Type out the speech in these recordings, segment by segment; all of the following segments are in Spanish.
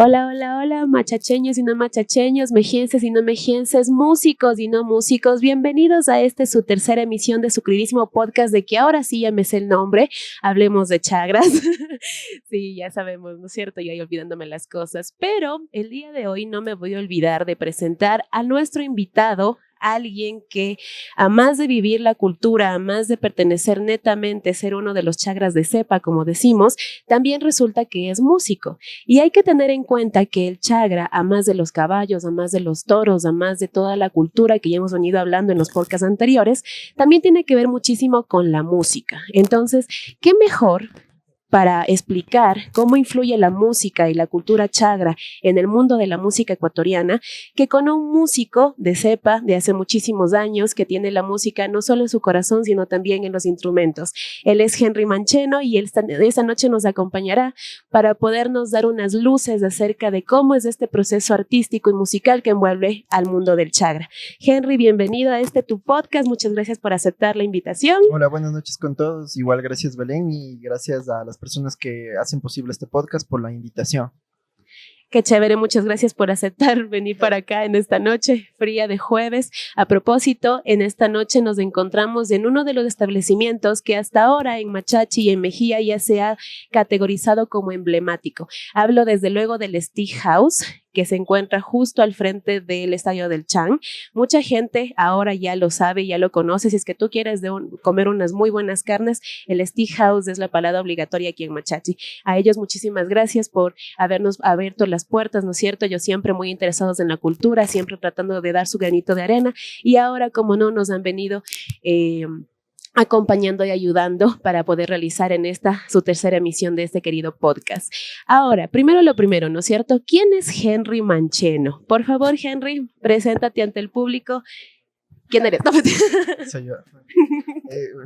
Hola, hola, hola, machacheños y no machacheños, mejienses y no mejienses, músicos y no músicos, bienvenidos a su tercera emisión de su queridísimo podcast de que ahora sí ya me sé el nombre, hablemos de chagras. Sí, ya sabemos, ¿no es cierto? Ya olvidándome las cosas, pero el día de hoy no me voy a olvidar de presentar a nuestro invitado, alguien que, a más de vivir la cultura, a más de pertenecer netamente, ser uno de los chagras de cepa, como decimos, también resulta que es músico. Y hay que tener en cuenta que el chagra, a más de los caballos, a más de los toros, a más de toda la cultura que ya hemos venido hablando en los podcasts anteriores, también tiene que ver muchísimo con la música. Entonces, ¿qué mejor para explicar cómo influye la música y la cultura chagra en el mundo de la música ecuatoriana, que con un músico de cepa de hace muchísimos años que tiene la música no solo en su corazón, sino también en los instrumentos? Él es Henry Mancheno y él esta noche nos acompañará para podernos dar unas luces acerca de cómo es este proceso artístico y musical que envuelve al mundo del chagra. Henry, bienvenido a tu podcast. Muchas gracias por aceptar la invitación. Hola, buenas noches con todos. Igual gracias, Belén, y gracias a las personas que hacen posible este podcast por la invitación. Qué chévere, muchas gracias por aceptar venir para acá en esta noche fría de jueves. A propósito, en esta noche nos encontramos en uno de los establecimientos que hasta ahora en Machachi y en Mejía ya se ha categorizado como emblemático. Hablo desde luego del Stick House, que se encuentra justo al frente del Estadio del Chan. Mucha gente ahora ya lo sabe, ya lo conoce. Si es que tú quieres comer unas muy buenas carnes, el Stick House es la parada obligatoria aquí en Machachi. A ellos muchísimas gracias por habernos abierto las puertas, ¿no es cierto? Ellos siempre muy interesados en la cultura, siempre tratando de dar su granito de arena, y ahora, como no, nos han venido acompañando y ayudando para poder realizar en su tercera emisión de este querido podcast. Ahora, primero lo primero, ¿no es cierto? ¿Quién es Henry Mancheno? Por favor, Henry, preséntate ante el público. ¿Quién eres? No, Soy yo.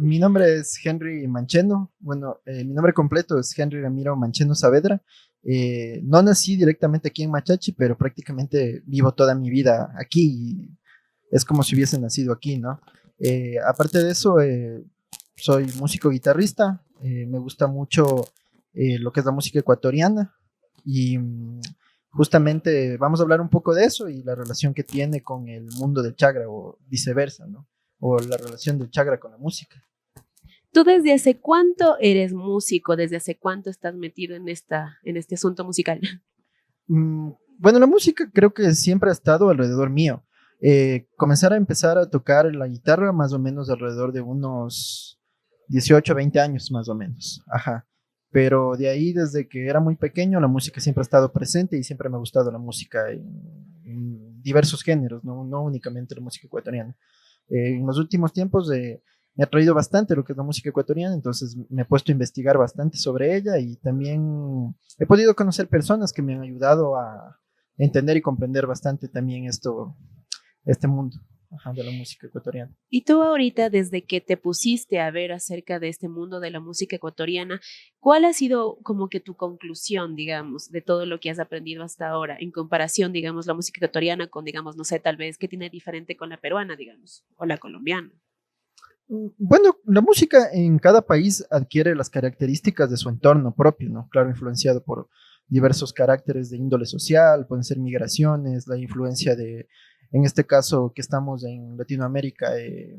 Mi nombre es Henry Mancheno. Bueno, mi nombre completo es Henry Ramiro Mancheno Saavedra. No nací directamente aquí en Machachi, pero prácticamente vivo toda mi vida aquí y es como si hubiese nacido aquí, ¿no? Aparte de eso, soy músico guitarrista. Me gusta mucho lo que es la música ecuatoriana y justamente vamos a hablar un poco de eso y la relación que tiene con el mundo del chagra o viceversa, ¿no? O la relación del chagra con la música. ¿Tú desde hace cuánto eres músico? ¿Desde hace cuánto estás metido en este asunto musical? Bueno, la música creo que siempre ha estado alrededor mío. Empezar a tocar la guitarra más o menos alrededor de unos 18, 20 años más o menos. Ajá. Pero de ahí, desde que era muy pequeño, la música siempre ha estado presente y siempre me ha gustado la música en diversos géneros, no únicamente la música ecuatoriana. En los últimos tiempos me ha traído bastante lo que es la música ecuatoriana, entonces me he puesto a investigar bastante sobre ella y también he podido conocer personas que me han ayudado a entender y comprender bastante también este mundo, ajá, de la música ecuatoriana. Y tú ahorita, desde que te pusiste a ver acerca de este mundo de la música ecuatoriana, ¿cuál ha sido como que tu conclusión, digamos, de todo lo que has aprendido hasta ahora en comparación, digamos, la música ecuatoriana con, digamos, no sé, tal vez, qué tiene diferente con la peruana, digamos, o la colombiana? Bueno, la música en cada país adquiere las características de su entorno propio, ¿no? Claro, influenciado por diversos caracteres de índole social, pueden ser migraciones, la influencia en este caso que estamos en Latinoamérica, de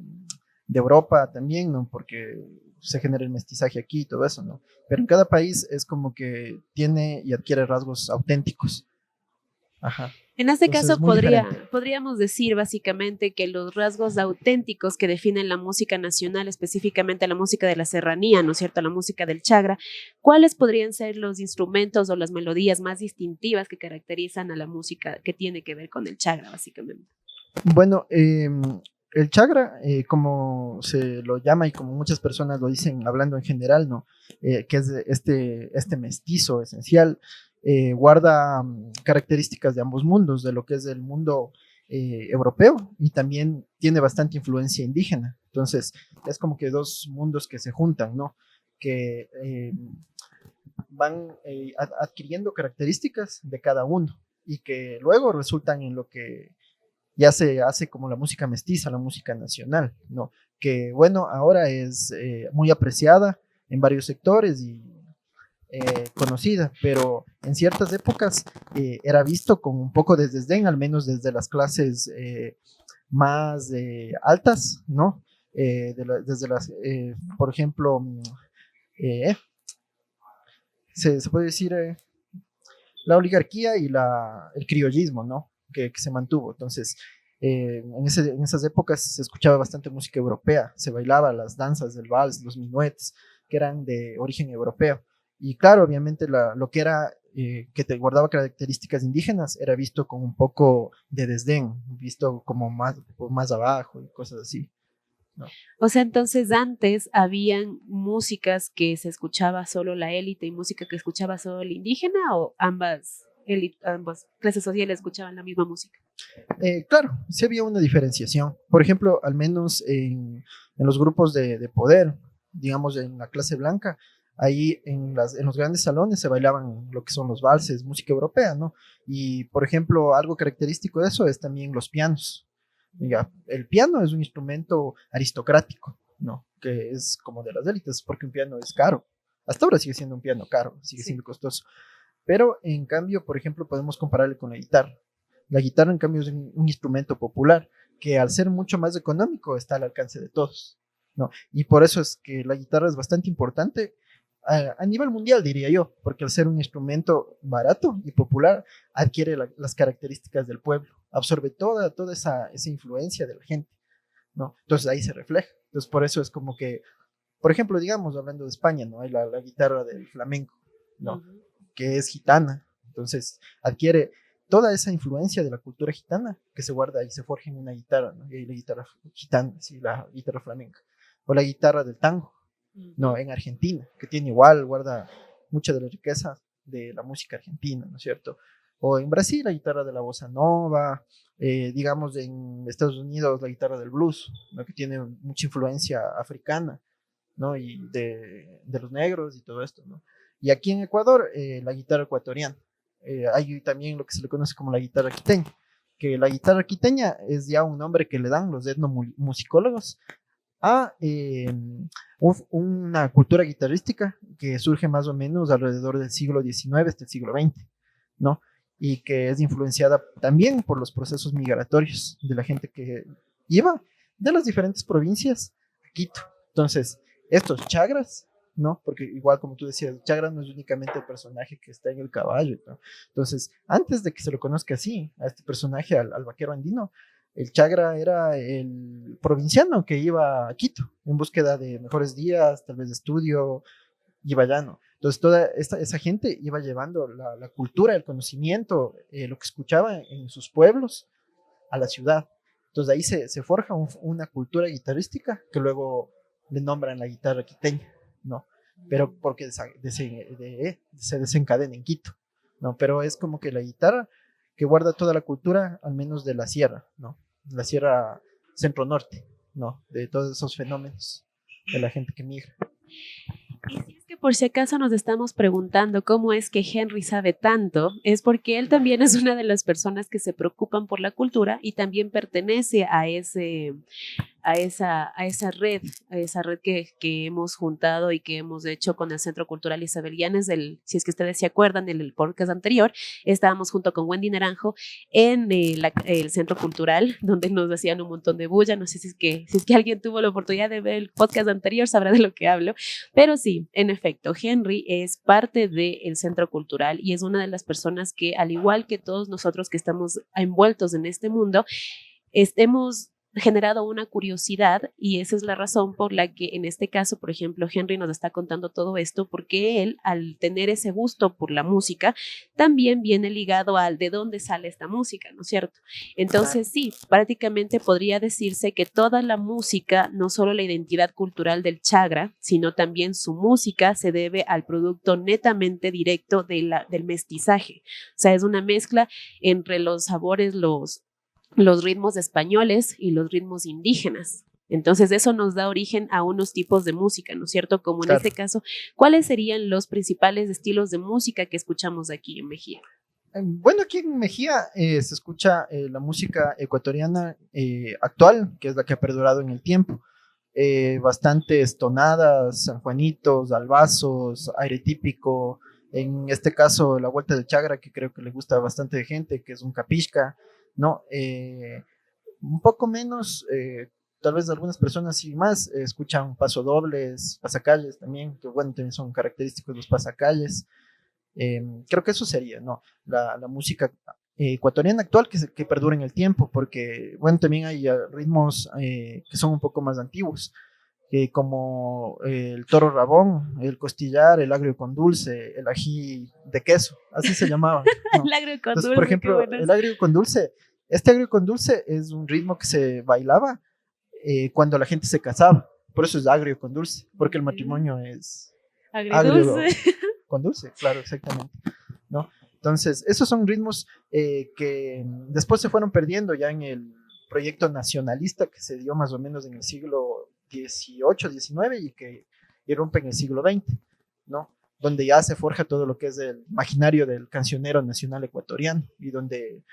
Europa también, ¿no? Porque se genera el mestizaje aquí y todo eso, ¿no? Pero en cada país es como que tiene y adquiere rasgos auténticos. Ajá. En este Entonces es caso, muy diferente. podríamos decir básicamente que los rasgos auténticos que definen la música nacional, específicamente la música de la serranía, ¿no es cierto?, la música del chagra, ¿cuáles podrían ser los instrumentos o las melodías más distintivas que caracterizan a la música que tiene que ver con el chagra, básicamente? Bueno, el chagra, como se lo llama y como muchas personas lo dicen hablando en general, ¿no? Que es este mestizo esencial, guarda características de ambos mundos, de lo que es el mundo europeo y también tiene bastante influencia indígena. Entonces, es como que dos mundos que se juntan, ¿no? Que van adquiriendo características de cada uno y que luego resultan en lo que ya se hace como la música mestiza, la música nacional, ¿no? Que bueno, ahora es muy apreciada en varios sectores y conocida, pero en ciertas épocas era visto con un poco de desdén, al menos desde las clases más altas, ¿no? Desde las, por ejemplo, eh, se puede decir la oligarquía y el criollismo, ¿no? Que se mantuvo. Entonces, en esas épocas se escuchaba bastante música europea, se bailaba las danzas del vals, los minuets, que eran de origen europeo. Y claro, obviamente lo que era, que te guardaba características indígenas, era visto con un poco de desdén, visto como más abajo y cosas así, ¿no? O sea, entonces antes habían músicas que se escuchaba solo la élite y música que escuchaba solo el indígena, o ambas clases sociales escuchaban la misma música. Claro, sí había una diferenciación. Por ejemplo, al menos en los grupos de poder, digamos en la clase blanca, ahí en los grandes salones se bailaban lo que son los valses, música europea, ¿no? Y, por ejemplo, algo característico de eso es también los pianos. Ya, el piano es un instrumento aristocrático, ¿no? Que es como de las élites, porque un piano es caro. Hasta ahora sigue siendo un piano caro, sigue siendo costoso. Pero en cambio, por ejemplo, podemos compararle con la guitarra. La guitarra, en cambio, es un instrumento popular que al ser mucho más económico está al alcance de todos, ¿no? Y por eso es que la guitarra es bastante importante a nivel mundial, diría yo, porque al ser un instrumento barato y popular, adquiere las características del pueblo, absorbe toda esa influencia de la gente, ¿no? Entonces ahí se refleja. Entonces por eso es como que, por ejemplo, digamos, hablando de España, ¿no? Hay la guitarra del flamenco, ¿no? Uh-huh. Que es gitana. Entonces adquiere toda esa influencia de la cultura gitana que se guarda y se forja en una guitarra, ¿no? Y hay la guitarra gitana, sí, la guitarra flamenca. O la guitarra del tango, ¿no? En Argentina, que tiene igual, guarda mucha de la riqueza de la música argentina, ¿no es cierto? O en Brasil la guitarra de la bossa nova, digamos en Estados Unidos la guitarra del blues, ¿no? Que tiene mucha influencia africana, ¿no? Y de los negros y todo esto, ¿no? Y aquí en Ecuador, la guitarra ecuatoriana. Hay también lo que se le conoce como la guitarra quiteña, que la guitarra quiteña es ya un nombre que le dan los etnomusicólogos a una cultura guitarrística que surge más o menos alrededor del siglo XIX hasta el siglo XX, ¿no? Y que es influenciada también por los procesos migratorios de la gente que iba de las diferentes provincias a Quito. Entonces, estos chagras, ¿no? Porque igual como tú decías, Chagra no es únicamente el personaje que está en el caballo, ¿no? Entonces, antes de que se lo conozca así, a este personaje, al vaquero andino, el Chagra era el provinciano que iba a Quito en búsqueda de mejores días, tal vez de estudio, iba allá, ¿no? Entonces, toda esa gente iba llevando la cultura, el conocimiento, lo que escuchaba en sus pueblos a la ciudad. Entonces, ahí se forja una cultura guitarrística que luego le nombran la guitarra quiteña, ¿no? Pero porque se desencadena en Quito, ¿no? Pero es como que la guitarra que guarda toda la cultura, al menos de la sierra, ¿no? La sierra centro-norte, ¿no? De todos esos fenómenos de la gente que migra. Y si es que por si acaso nos estamos preguntando cómo es que Henry sabe tanto, es porque él también es una de las personas que se preocupan por la cultura y también pertenece a esa red que hemos juntado y que hemos hecho con el Centro Cultural Isabelianes. Si es que ustedes se acuerdan, en el podcast anterior estábamos junto con Wendy Naranjo en el Centro Cultural, donde nos hacían un montón de bulla. No sé si es que alguien tuvo la oportunidad de ver el podcast anterior, sabrá de lo que hablo, pero sí, en efecto, Henry es parte del Centro Cultural y es una de las personas que, al igual que todos nosotros que estamos envueltos en este mundo, hemos generado una curiosidad, y esa es la razón por la que en este caso, por ejemplo, Henry nos está contando todo esto, porque él, al tener ese gusto por la música, también viene ligado al de dónde sale esta música, ¿no es cierto? Entonces sí, prácticamente podría decirse que toda la música, no solo la identidad cultural del Chagra, sino también su música se debe al producto netamente directo del mestizaje. O sea, es una mezcla entre los sabores, los ritmos españoles y los ritmos indígenas. Entonces eso nos da origen a unos tipos de música, ¿no es cierto? Como en este caso, ¿cuáles serían los principales estilos de música que escuchamos aquí en Mejía? Bueno, aquí en Mejía se escucha la música ecuatoriana actual, que es la que ha perdurado en el tiempo. bastantes tonadas, sanjuanitos, albazos, aire típico. En este caso, la vuelta de Chagra, que creo que le gusta a bastante gente, que es un capisca, ¿no? Un poco menos, tal vez algunas personas sí más escuchan pasodobles, pasacalles también, que bueno, también son característicos los pasacalles. Creo que eso sería, ¿no? La música ecuatoriana actual que perdura en el tiempo, porque, bueno, también hay ritmos que son un poco más antiguos, como el toro rabón, el costillar, el agrio con dulce, el ají de queso, así se llamaban, ¿no? El agrio con Entonces, dulce, por ejemplo, qué bueno. el agrio con dulce, este agrio con dulce es un ritmo que se bailaba cuando la gente se casaba, por eso es agrio con dulce, porque el matrimonio es Agridulce. agrio con dulce, claro, exactamente, ¿no? Entonces, esos son ritmos que después se fueron perdiendo ya en el proyecto nacionalista que se dio más o menos en el siglo XVIII, XIX y que irrumpe en el siglo XX, ¿no? Donde ya se forja todo lo que es el imaginario del cancionero nacional ecuatoriano y donde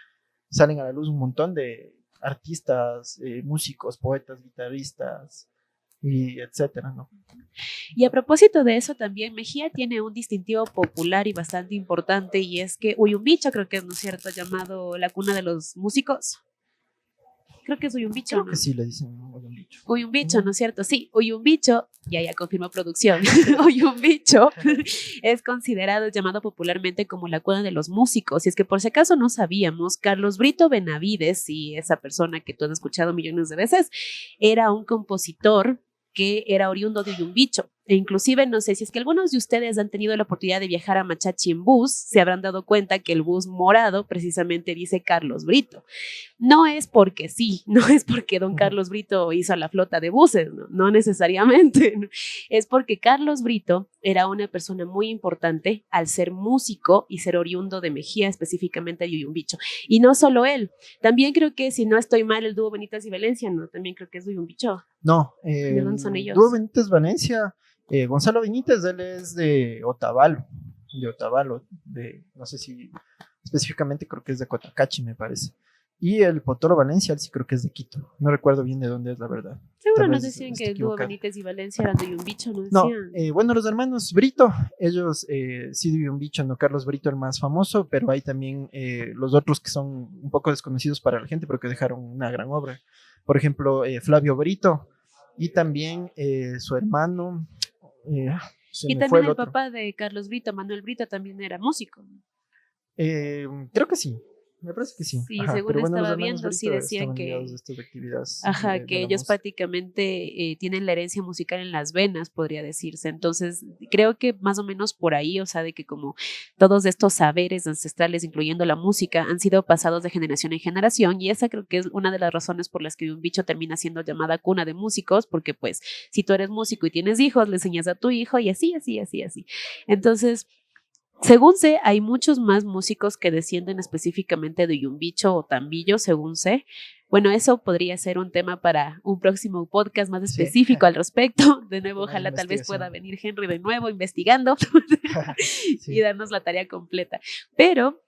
salen a la luz un montón de artistas, músicos, poetas, guitarristas y etcétera, ¿no? Y a propósito de eso, también Mejía tiene un distintivo popular y bastante importante, y es que Uyumbicho, creo que es, ¿no es cierto?, llamado la cuna de los músicos. Creo que es Uyumbicho, Creo ¿no? que sí le dicen un bicho. Uyumbicho, ¿no es cierto? Sí, Uyumbicho, ya confirmó producción. Uyumbicho es considerado, llamado popularmente como la cuna de los músicos. Y es que por si acaso no sabíamos, Carlos Brito Benavides, y esa persona que tú has escuchado millones de veces, era un compositor que era oriundo de Uyumbicho. E inclusive, no sé si es que algunos de ustedes han tenido la oportunidad de viajar a Machachi en bus, se habrán dado cuenta que el bus morado precisamente dice Carlos Brito. No es porque sí, no es porque don Carlos Brito hizo la flota de buses, no necesariamente. ¿No? Es porque Carlos Brito era una persona muy importante al ser músico y ser oriundo de Mejía, específicamente de Uyumbicho. Y no solo él, también creo que, si no estoy mal, el dúo Benítez y Valencia, ¿no? También creo que es de Uyumbicho. No, ¿De dónde son ellos? Dúo Benítez Valencia, Gonzalo Benítez, él es de Otavalo, no sé si específicamente creo que es de Cotacachi, me parece. Y el Potoro Valencia, él sí creo que es de Quito. No recuerdo bien de dónde es la verdad. Seguro Tal nos vez decían que esté el dúo equivocado. Benítez y Valencia eran de Uyumbicho, ¿no No, decían? bueno, los hermanos Brito, ellos sí de un bicho, no Carlos Brito el más famoso, pero hay también los otros que son un poco desconocidos para la gente, pero que dejaron una gran obra. Por ejemplo, Flavio Brito y también su hermano, se Y me fue también el el otro. papá de Carlos Brito, Manuel Brito, también era músico. Creo que sí, me parece que sí. Sí, Ajá, según pero bueno, los estaba hermanos viendo, sí Brito decían estaban ligados a que, estas actividades ajá, de que la ellos música. prácticamente tienen la herencia musical en las venas, podría decirse. Entonces, creo que más o menos por ahí, o sea, de que como todos estos saberes ancestrales, incluyendo la música, han sido pasados de generación en generación, y esa creo que es una de las razones por las que un bicho termina siendo llamada cuna de músicos, porque pues si tú eres músico y tienes hijos, le enseñas a tu hijo y así, así, así, así. Entonces, según sé, hay muchos más músicos que descienden específicamente de Yumbicho o Tambillo, según sé. Bueno, eso podría ser un tema para un próximo podcast más Sí, específico al respecto. De nuevo, tema de ojalá tal vez pueda investigación. venir Henry de nuevo investigando y Sí. darnos la tarea completa. Pero,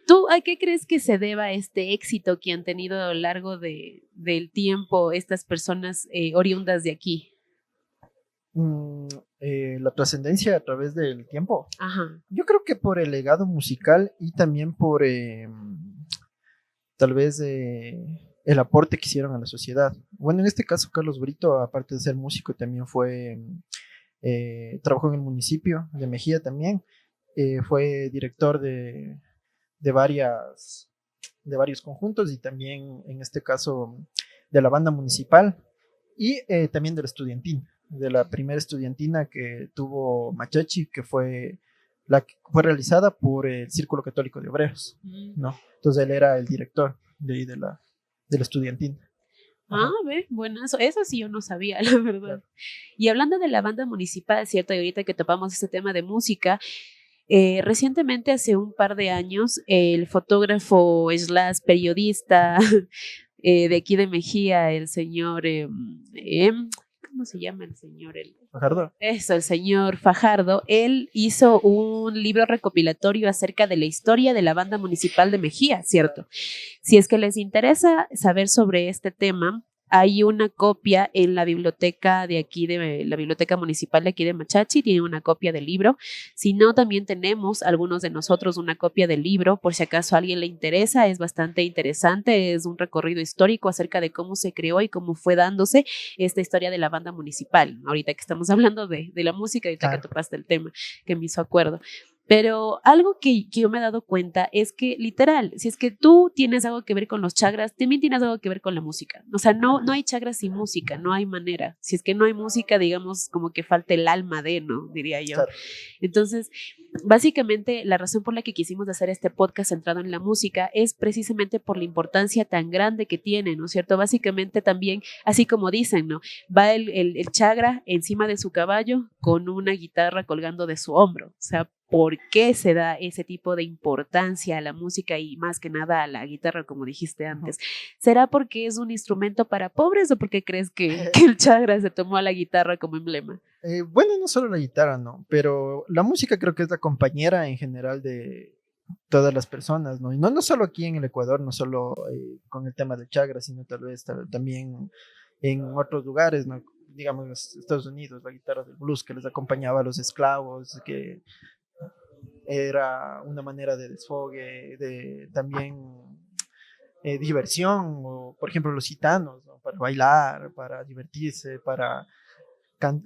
¿tú a qué crees que se deba este éxito que han tenido a lo largo del tiempo estas personas oriundas de aquí? Mm, la trascendencia a través del tiempo. Ajá. Yo creo que por el legado musical y también por tal vez el aporte que hicieron a la sociedad. Bueno, en este caso, Carlos Brito, aparte de ser músico, también trabajó en el municipio de Mejía también. Fue director de de varios conjuntos y también, en este caso, de la banda municipal y también de la estudiantina, de la primera estudiantina que tuvo Machachi, que fue la que fue realizada por el Círculo Católico de Obreros, ¿no? Entonces él era el director de la estudiantina. Ah, ve, bueno, eso sí yo no sabía, la verdad. Claro. Y hablando de la banda municipal, ¿cierto? Y ahorita que topamos este tema de música, recientemente, hace un par de años, el fotógrafo slash periodista de aquí de Mejía, el señor, ¿cómo se llama el señor? Fajardo. Eso, el señor Fajardo, él hizo un libro recopilatorio acerca de la historia de la banda municipal de Mejía, ¿cierto? Si es que les interesa saber sobre este tema, hay una copia en la biblioteca de aquí, de la biblioteca municipal de aquí de Machachi, tiene una copia del libro. Si no, también tenemos algunos de nosotros una copia del libro, por si acaso a alguien le interesa, es bastante interesante, es un recorrido histórico acerca de cómo se creó y cómo fue dándose esta historia de la banda municipal. Ahorita que estamos hablando de la música, ahorita que topaste el tema, que me hizo acuerdo. Pero algo que yo me he dado cuenta es que literal, si es que tú tienes algo que ver con los chakras, también tienes algo que ver con la música. O sea, no hay chakras sin música, no hay manera. Si es que no hay música, digamos, como que falta el alma de, ¿no? Diría yo. Claro. Entonces, básicamente la razón por la que quisimos hacer este podcast centrado en la música es precisamente por la importancia tan grande que tiene, ¿no es cierto? Básicamente también, así como dicen, ¿no? Va el chakra encima de su caballo con una guitarra colgando de su hombro. O sea, ¿por qué se da ese tipo de importancia a la música y más que nada a la guitarra, como dijiste antes? ¿Será porque es un instrumento para pobres o porque crees que el chakra se tomó a la guitarra como emblema? Bueno, no solo la guitarra, ¿no? Pero la música creo que es la compañera en general de todas las personas, ¿no? Y no solo aquí en el Ecuador, no solo con el tema del chakra, sino tal vez también en otros lugares, ¿no? Digamos, Estados Unidos, la guitarra del blues que les acompañaba a los esclavos, que era una manera de desfogue, de también diversión, o por ejemplo los gitanos, ¿no? Para bailar, para divertirse, para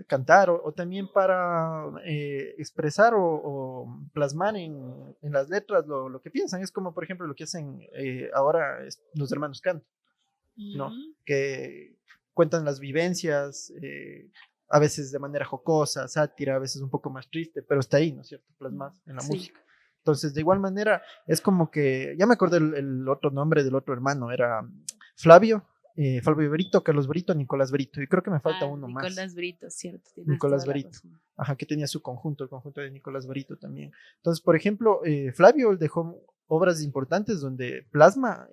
cantar o también para expresar o plasmar en las letras lo que piensan. Es como por ejemplo lo que hacen ahora los hermanos Canto, ¿no? Que cuentan las vivencias, a veces de manera jocosa, sátira, a veces un poco más triste, pero está ahí, ¿no es cierto? Plasmado en la música. Entonces, de igual manera, es como que, ya me acordé el otro nombre del otro hermano, era Flavio. Flavio Brito, Carlos Brito, Nicolás Brito, y creo que me falta uno Nicolás más. Nicolás Brito, cierto. Nicolás Brito, ajá, que tenía su conjunto, el conjunto de Nicolás Brito también. Entonces, por ejemplo, Flavio dejó obras importantes donde plasma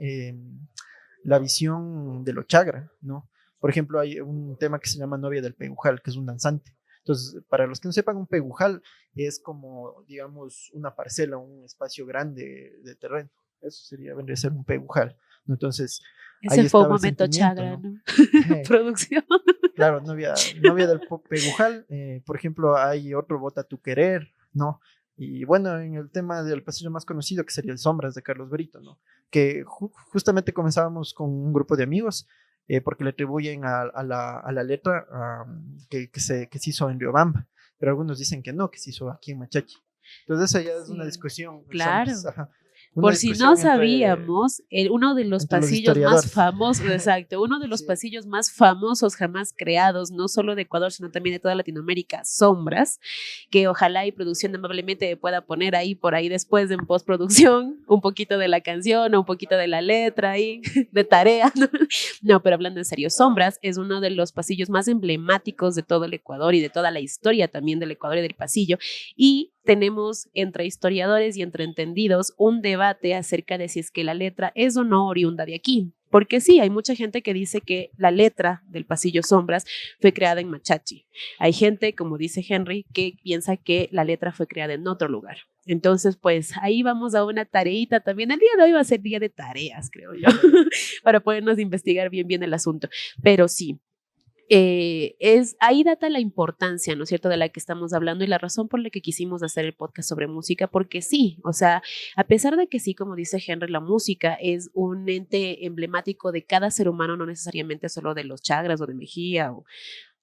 la visión de lo chagra, ¿no? Por ejemplo, hay un tema que se llama Novia del Pegujal, que es un danzante. Entonces, para los que no sepan, un pegujal es como, digamos, una parcela, un espacio grande de terreno. Eso sería, vendría a ser un pegujal, ¿no? Entonces, ese fue un momento chagra, ¿no? Producción. Claro, novia del pegujal. Por ejemplo, hay otro Bota tu querer, ¿no? Y bueno, en el tema del pasillo más conocido, que sería el Sombras de Carlos Brito, ¿no? Que justamente comenzábamos con un grupo de amigos, porque le atribuyen a la letra que se hizo en Riobamba, pero algunos dicen que no, que se hizo aquí en Machachi. Entonces, esa ya es una discusión. Claro. Ajá. Por si no sabíamos, uno de los pasillos más famosos, exacto, uno de los pasillos más famosos jamás creados, no solo de Ecuador, sino también de toda Latinoamérica, Sombras, que ojalá y producción amablemente pueda poner ahí por ahí después en postproducción un poquito de la canción o un poquito de la letra ahí, de tarea, ¿no? No, pero hablando en serio, Sombras es uno de los pasillos más emblemáticos de todo el Ecuador y de toda la historia también del Ecuador y del pasillo, y tenemos entre historiadores y entre entendidos un debate acerca de si es que la letra es o no oriunda de aquí. Porque sí, hay mucha gente que dice que la letra del Pasillo Sombras fue creada en Machachi. Hay gente, como dice Henry, que piensa que la letra fue creada en otro lugar. Entonces, pues ahí vamos a una tareita también. El día de hoy va a ser día de tareas, creo yo, para podernos investigar bien el asunto. Pero sí. Ahí data la importancia, ¿no es cierto?, de la que estamos hablando y la razón por la que quisimos hacer el podcast sobre música, porque sí, o sea, a pesar de que sí, como dice Henry, la música es un ente emblemático de cada ser humano, no necesariamente solo de los chagras o de Mejía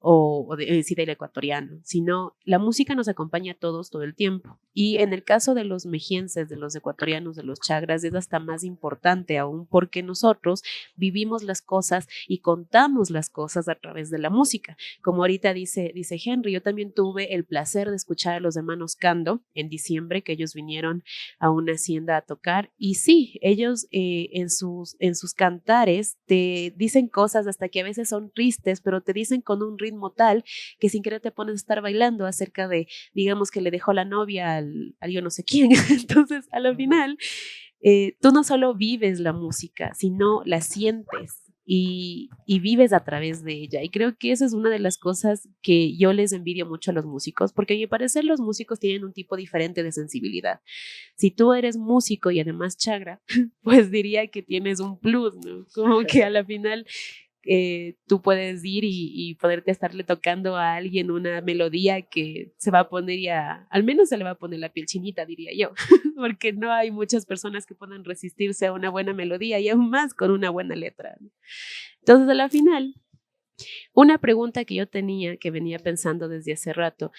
o sí, del ecuatoriano, sino la música nos acompaña a todos todo el tiempo. Y en el caso de los mejienses, de los ecuatorianos, de los chagras, es hasta más importante aún porque nosotros vivimos las cosas y contamos las cosas a través de la música. Como ahorita dice Henry, yo también tuve el placer de escuchar a los hermanos Cando en diciembre, que ellos vinieron a una hacienda a tocar. Y sí, ellos en sus cantares te dicen cosas hasta que a veces son tristes, pero te dicen con un ritmo tal que sin querer te pones a estar bailando acerca de, digamos, que le dejó la novia al yo no sé quién. Entonces, a lo final, tú no solo vives la música, sino la sientes y vives a través de ella. Y creo que esa es una de las cosas que yo les envidio mucho a los músicos, porque a mi parecer los músicos tienen un tipo diferente de sensibilidad. Si tú eres músico y además chagra, pues diría que tienes un plus, ¿no? Como que a la final tú puedes ir y poderte estarle tocando a alguien una melodía que se va a poner ya, al menos se le va a poner la piel chinita, diría yo, porque no hay muchas personas que puedan resistirse a una buena melodía y aún más con una buena letra. Entonces, a la final, una pregunta que yo tenía, que venía pensando desde hace rato,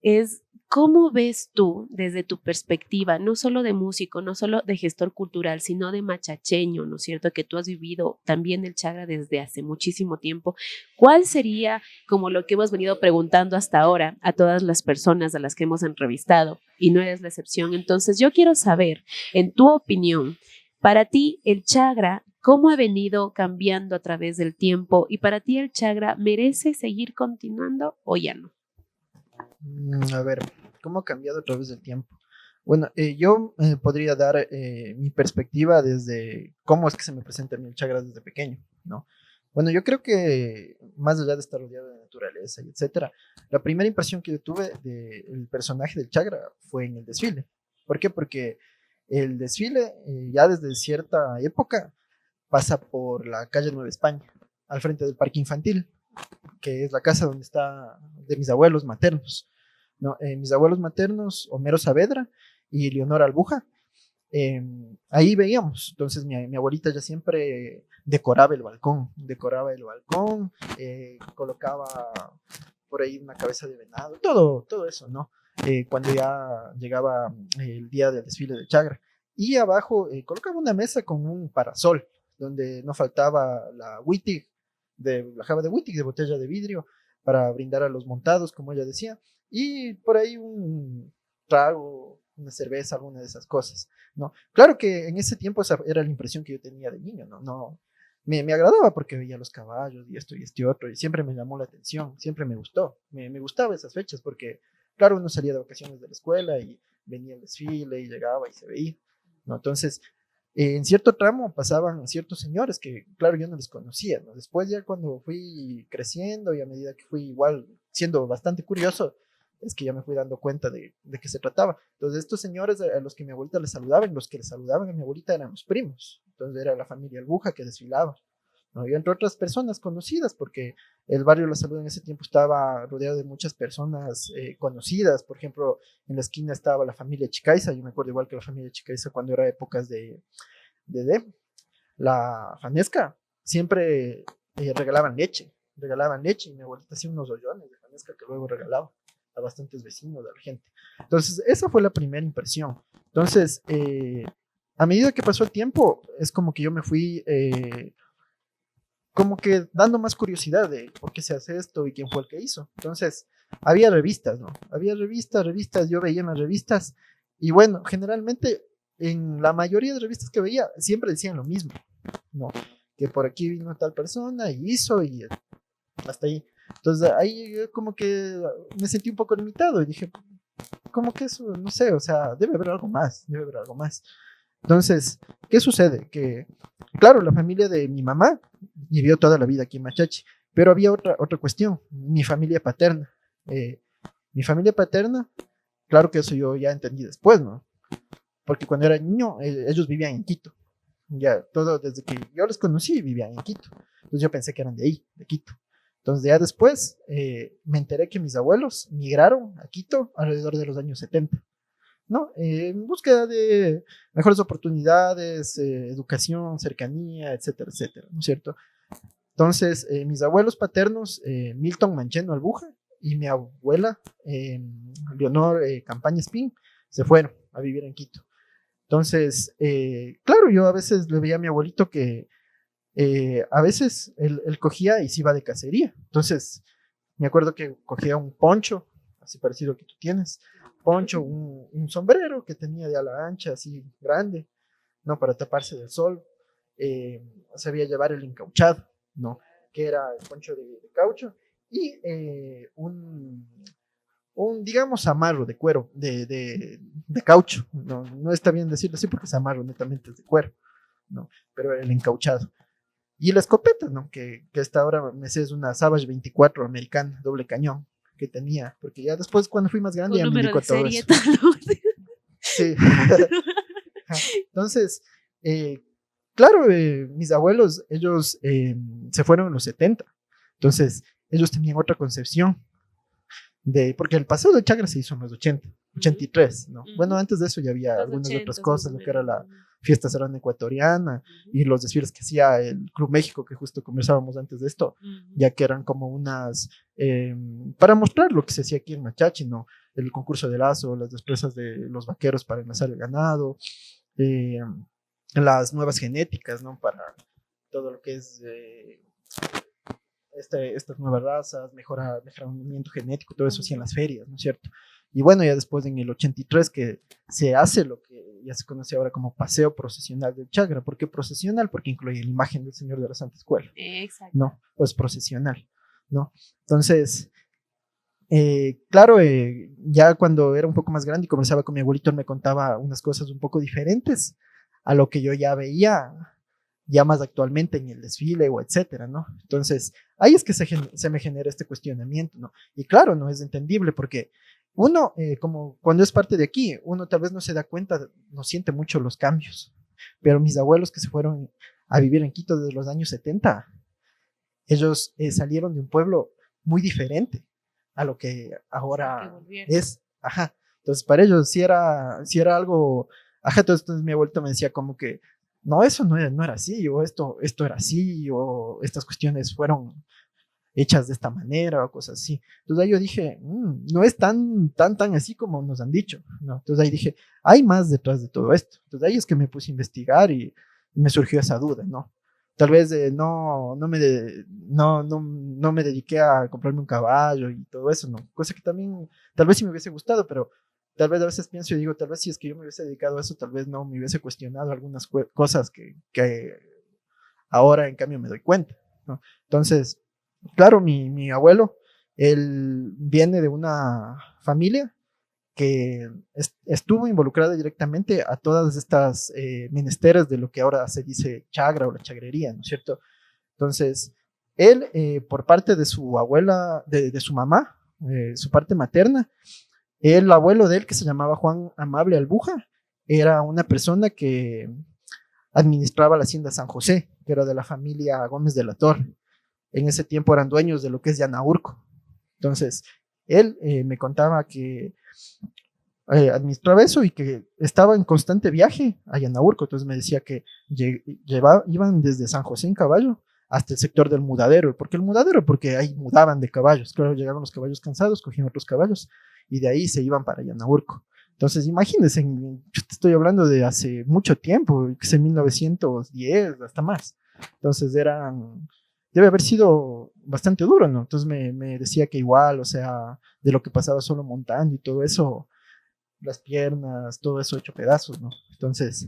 es ¿cómo ves tú desde tu perspectiva, no solo de músico, no solo de gestor cultural, sino de machacheño, ¿no es cierto? Que tú has vivido también el Chagra desde hace muchísimo tiempo. ¿Cuál sería, como lo que hemos venido preguntando hasta ahora a todas las personas a las que hemos entrevistado, y no eres la excepción? Entonces, yo quiero saber, en tu opinión, para ti el Chagra, ¿cómo ha venido cambiando a través del tiempo? Y para ti el Chagra, ¿merece seguir continuando o ya no? A ver, ¿cómo ha cambiado a través del tiempo? Bueno, yo podría dar mi perspectiva desde cómo es que se me presenta a mí el Chagra desde pequeño, ¿no? Bueno, yo creo que más allá de estar rodeado de naturaleza y etcétera, la primera impresión que yo tuve del personaje del Chagra fue en el desfile. ¿Por qué? Porque el desfile ya desde cierta época pasa por la calle Nueva España, al frente del parque infantil, que es la casa donde está de mis abuelos maternos. ¿No? Mis abuelos maternos, Homero Saavedra y Leonora Albuja, eh, ahí veíamos. Entonces mi abuelita ya siempre decoraba el balcón, colocaba por ahí una cabeza de venado, todo eso, ¿no? Cuando ya llegaba el día del desfile de Chagra. Y abajo colocaba una mesa con un parasol, donde no faltaba la Wittig, la java de Wittig, de botella de vidrio, para brindar a los montados, como ella decía, y por ahí un trago, una cerveza, alguna de esas cosas, ¿no? Claro que en ese tiempo esa era la impresión que yo tenía de niño, ¿no? No me agradaba porque veía los caballos y esto y este otro, y siempre me llamó la atención, siempre me gustó, me gustaba esas fechas porque, claro, uno salía de vacaciones de la escuela y venía el desfile y llegaba y se veía, ¿no? Entonces, en cierto tramo pasaban ciertos señores que, claro, yo no les conocía, ¿no? Después ya cuando fui creciendo y a medida que fui igual siendo bastante curioso, es que ya me fui dando cuenta de qué se trataba. Entonces, estos señores a los que mi abuelita les saludaban, los que les saludaban a mi abuelita eran los primos. Entonces, era la familia Albuja que desfilaba, ¿no? Y entre otras personas conocidas, porque el barrio La Salud en ese tiempo estaba rodeado de muchas personas conocidas. Por ejemplo, en la esquina estaba la familia Chicaiza. Yo me acuerdo igual que la familia Chicaiza cuando era épocas de la Fanesca, siempre regalaban leche y mi abuelita hacía unos ollones de Fanesca que luego regalaba a bastantes vecinos, a la gente. Entonces, esa fue la primera impresión. Entonces, a medida que pasó el tiempo, es como que yo me fui como que dando más curiosidad de por qué se hace esto y quién fue el que hizo. Entonces, había revistas, ¿no? Había revistas, yo veía en las revistas y bueno, generalmente en la mayoría de revistas que veía siempre decían lo mismo, ¿no? Que por aquí vino tal persona y hizo y hasta ahí. Entonces ahí yo como que me sentí un poco limitado y dije, como que eso, no sé, o sea, debe haber algo más, debe haber algo más. Entonces, ¿qué sucede? Que, claro, la familia de mi mamá vivió toda la vida aquí en Machachi, pero había otra cuestión, mi familia paterna, claro que eso yo ya entendí después, ¿no? Porque cuando era niño, ellos vivían en Quito, ya todo, desde que yo los conocí, vivían en Quito, entonces yo pensé que eran de ahí, de Quito. Entonces ya después me enteré que mis abuelos migraron a Quito alrededor de los años 70, ¿no? En búsqueda de mejores oportunidades, educación, cercanía, etcétera, etcétera, ¿no es cierto? Entonces, mis abuelos paternos, Milton Mancheno Albuja y mi abuela, Leonor Campaña Espín, se fueron a vivir en Quito. Entonces, claro, yo a veces le veía a mi abuelito que a veces él cogía y se iba de cacería. Entonces, me acuerdo que cogía un poncho, así parecido al que tú tienes, poncho, un sombrero que tenía de ala ancha, así grande, ¿no? Para taparse del sol. Sabía llevar el encauchado, ¿no? Que era el poncho de caucho, y digamos, amarro de cuero, de caucho. No está bien decirlo así porque es amarro, netamente es de cuero, ¿no? Pero el encauchado. Y la escopeta, ¿no? Que hasta ahora me sé es una Savage 24 americana, doble cañón, que tenía, porque ya después cuando fui más grande Con ya me número dedicó de a todo serie, eso. todo. Sí. Entonces, claro, mis abuelos, ellos se fueron en los 70, entonces ellos tenían otra concepción porque el paseo de Chagra se hizo en los 80, 83, ¿no? Bueno, antes de eso ya había Los algunas 80, otras cosas, lo que era la menos. fiesta serrana ecuatoriana y los desfiles que hacía el Club México, que justo conversábamos antes de esto, ya que eran como unas, para mostrar lo que se hacía aquí en Machachi, ¿no? El concurso de lazo, las destrezas de los vaqueros para enlazar el ganado, eh, las nuevas genéticas, ¿no? Para todo lo que es estas nuevas razas, mejoramiento genético, todo eso sí en las ferias, ¿no es cierto? Y bueno, ya después en el 83 que se hace lo que ya se conoce ahora como paseo procesional del Chagra. ¿Por qué procesional? Porque incluye la imagen del Señor de la Santa Escuela. Exacto. No, pues procesional, ¿no? Entonces, claro, ya cuando era un poco más grande y conversaba con mi abuelito, él me contaba unas cosas un poco diferentes a lo que yo ya veía ya más actualmente en el desfile o etcétera, ¿no? Entonces, ahí es que se me genera este cuestionamiento, ¿no? Y claro, no es entendible porque uno, como cuando es parte de aquí, uno tal vez no se da cuenta, no siente mucho los cambios, pero mis abuelos que se fueron a vivir en Quito desde los años 70, ellos salieron de un pueblo muy diferente a lo que ahora es, ajá. Entonces, para ellos sí era algo, ajá, entonces mi abuelito me decía como que no, eso no era así, o esto era así, o estas cuestiones fueron hechas de esta manera, o cosas así. Entonces ahí yo dije, no es tan así como nos han dicho, ¿no? Entonces ahí dije, hay más detrás de todo esto. Entonces ahí es que me puse a investigar y me surgió esa duda, ¿no? Tal vez no me dediqué a comprarme un caballo y todo eso, ¿no? Cosa que también, tal vez sí me hubiese gustado, pero tal vez a veces pienso y digo, tal vez si es que yo me hubiese dedicado a eso, tal vez no me hubiese cuestionado algunas cosas que ahora en cambio me doy cuenta, ¿no? Entonces, claro, mi abuelo, él viene de una familia que estuvo involucrada directamente a todas estas menesteres de lo que ahora se dice chagra o la chagrería, ¿no es cierto? Entonces, él, por parte de su abuela, de su mamá, su parte materna, el abuelo de él, que se llamaba Juan Amable Albuja, era una persona que administraba la hacienda San José, que era de la familia Gómez de la Torre. En ese tiempo eran dueños de lo que es Yanaurco. Entonces, él me contaba que administraba eso y que estaba en constante viaje a Yanaurco. Entonces me decía que iban desde San José en caballo hasta el sector del Mudadero. ¿Por qué el Mudadero? Porque ahí mudaban de caballos. Claro, llegaban los caballos cansados, cogían otros caballos y de ahí se iban para Yanaurco. Entonces, imagínense, yo te estoy hablando de hace mucho tiempo, que es en 1910, hasta más. Entonces, debe haber sido bastante duro, ¿no? Entonces me decía que igual, o sea, de lo que pasaba solo montando y todo eso, las piernas, todo eso hecho pedazos, ¿no? Entonces,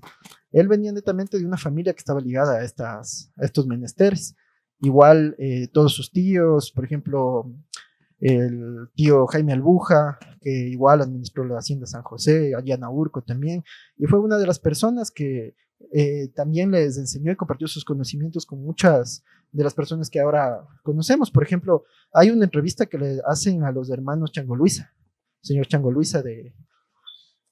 él venía netamente de una familia que estaba ligada a estos menesteres. Igual todos sus tíos, por ejemplo, el tío Jaime Albuja, que igual administró la hacienda San José, allá Urco también, y fue una de las personas que también les enseñó y compartió sus conocimientos con muchas de las personas que ahora conocemos. Por ejemplo, hay una entrevista que le hacen a los hermanos Chango Luisa, señor Chango Luisa de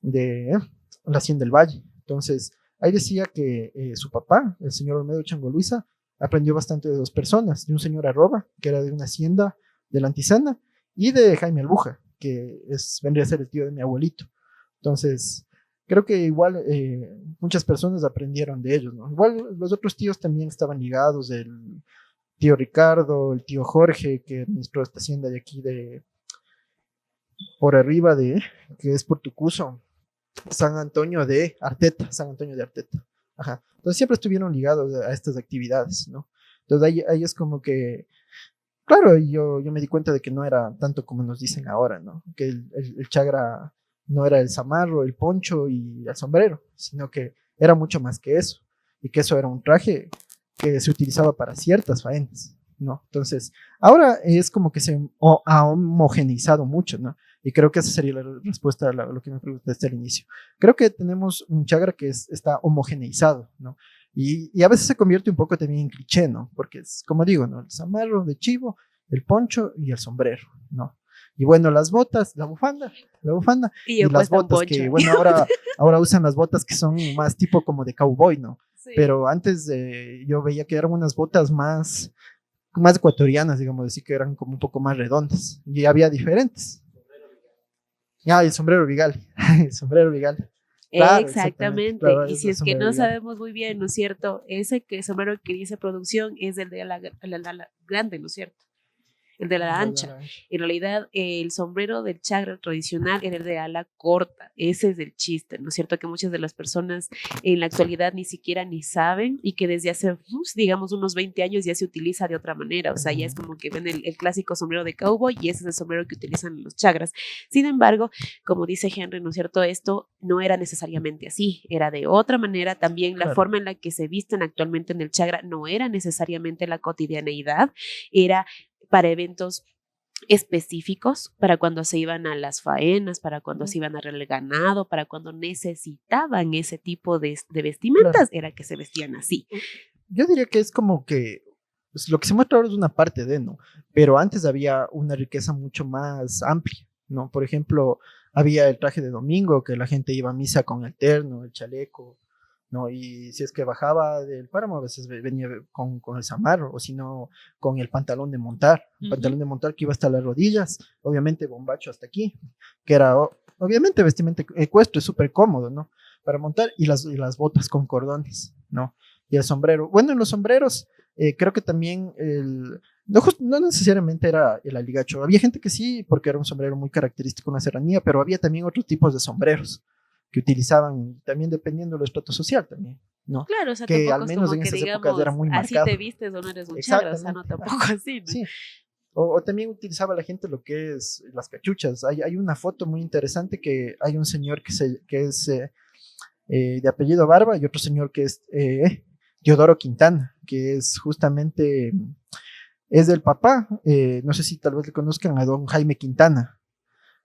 la Hacienda del Valle. Entonces, ahí decía que su papá, el señor Olmedo Chango Luisa, aprendió bastante de dos personas, de un señor Arroba, que era de una hacienda de la Antisana, y de Jaime Albuja, que vendría a ser el tío de mi abuelito. Entonces, creo que igual muchas personas aprendieron de ellos, ¿no? Igual los otros tíos también estaban ligados, el tío Ricardo, el tío Jorge, que administró esta hacienda de aquí por arriba que es Portucuso, San Antonio de Arteta. Ajá. Entonces siempre estuvieron ligados a estas actividades, ¿no? Entonces ahí es como que, claro, yo me di cuenta de que no era tanto como nos dicen ahora, ¿no? Que el chagra no era el zamarro, el poncho y el sombrero, sino que era mucho más que eso, y que eso era un traje que se utilizaba para ciertas faenas, ¿no? Entonces, ahora es como que se ha homogeneizado mucho, ¿no? Y creo que esa sería la respuesta a lo que me preguntaste al inicio. Creo que tenemos un chagra que está homogeneizado, ¿no? Y a veces se convierte un poco también en cliché, ¿no? Porque es, como digo, ¿no? El zamarro de chivo, el poncho y el sombrero, ¿no? Y bueno, las botas, la bufanda, y las botas que, bueno, ahora usan las botas que son más tipo como de cowboy, ¿no? pero antes yo veía que eran unas botas más ecuatorianas, digamos, así que eran como un poco más redondas, y había diferentes. Ah, el sombrero Vigal, el sombrero Vigal. Claro, exactamente. Exactamente. Claro, Y es si el es que sombrero no Vigal. sabemos muy bien, ¿no es cierto? Ese sombrero que dice producción es el de la grande, ¿no es cierto? El de la ancha. En realidad, el sombrero del Chagra tradicional era el de ala corta. Ese es el chiste, ¿no es cierto? Que muchas de las personas en la actualidad ni siquiera ni saben y que desde hace, digamos, unos 20 años ya se utiliza de otra manera. O sea, ya es como que ven el clásico sombrero de cowboy y ese es el sombrero que utilizan los Chagras. Sin embargo, como dice Henry, ¿no es cierto? Esto no era necesariamente así, era de otra manera. También la forma en la que se visten actualmente en el Chagra no era necesariamente la cotidianeidad, era para eventos específicos, para cuando se iban a las faenas, para cuando se iban a arreglar el ganado, para cuando necesitaban ese tipo de vestimentas, era que se vestían así. Yo diría que es como que pues, lo que se muestra ahora es una parte de, ¿no? Pero antes había una riqueza mucho más amplia, ¿no? Por ejemplo, había el traje de domingo, que la gente iba a misa con el terno, el chaleco, ¿no? Y si es que bajaba del páramo, a veces venía con el zamarro, o si no, con el pantalón de montar, pantalón de montar que iba hasta las rodillas, obviamente bombacho hasta aquí, que era obviamente vestimenta ecuestre, súper cómodo, ¿no? Para montar, y las botas con cordones, ¿no? Y el sombrero. Bueno, en los sombreros, creo que también no necesariamente era el aligacho. Había gente que sí, porque era un sombrero muy característico en la serranía, pero había también otros tipos de sombreros que utilizaban también dependiendo del estrato social también, ¿no? Claro, o sea, Que tampoco al es menos como en que esas épocas era digamos, muy así marcado. te vistes o no eres un Chagra, o sea, no Exactamente. tampoco así, ¿no? Sí. O también utilizaba la gente lo que es las cachuchas. Hay una foto muy interesante que hay un señor que es de apellido Barba y otro señor que es Teodoro Quintana, que es justamente, es del papá, no sé si tal vez le conozcan a don Jaime Quintana,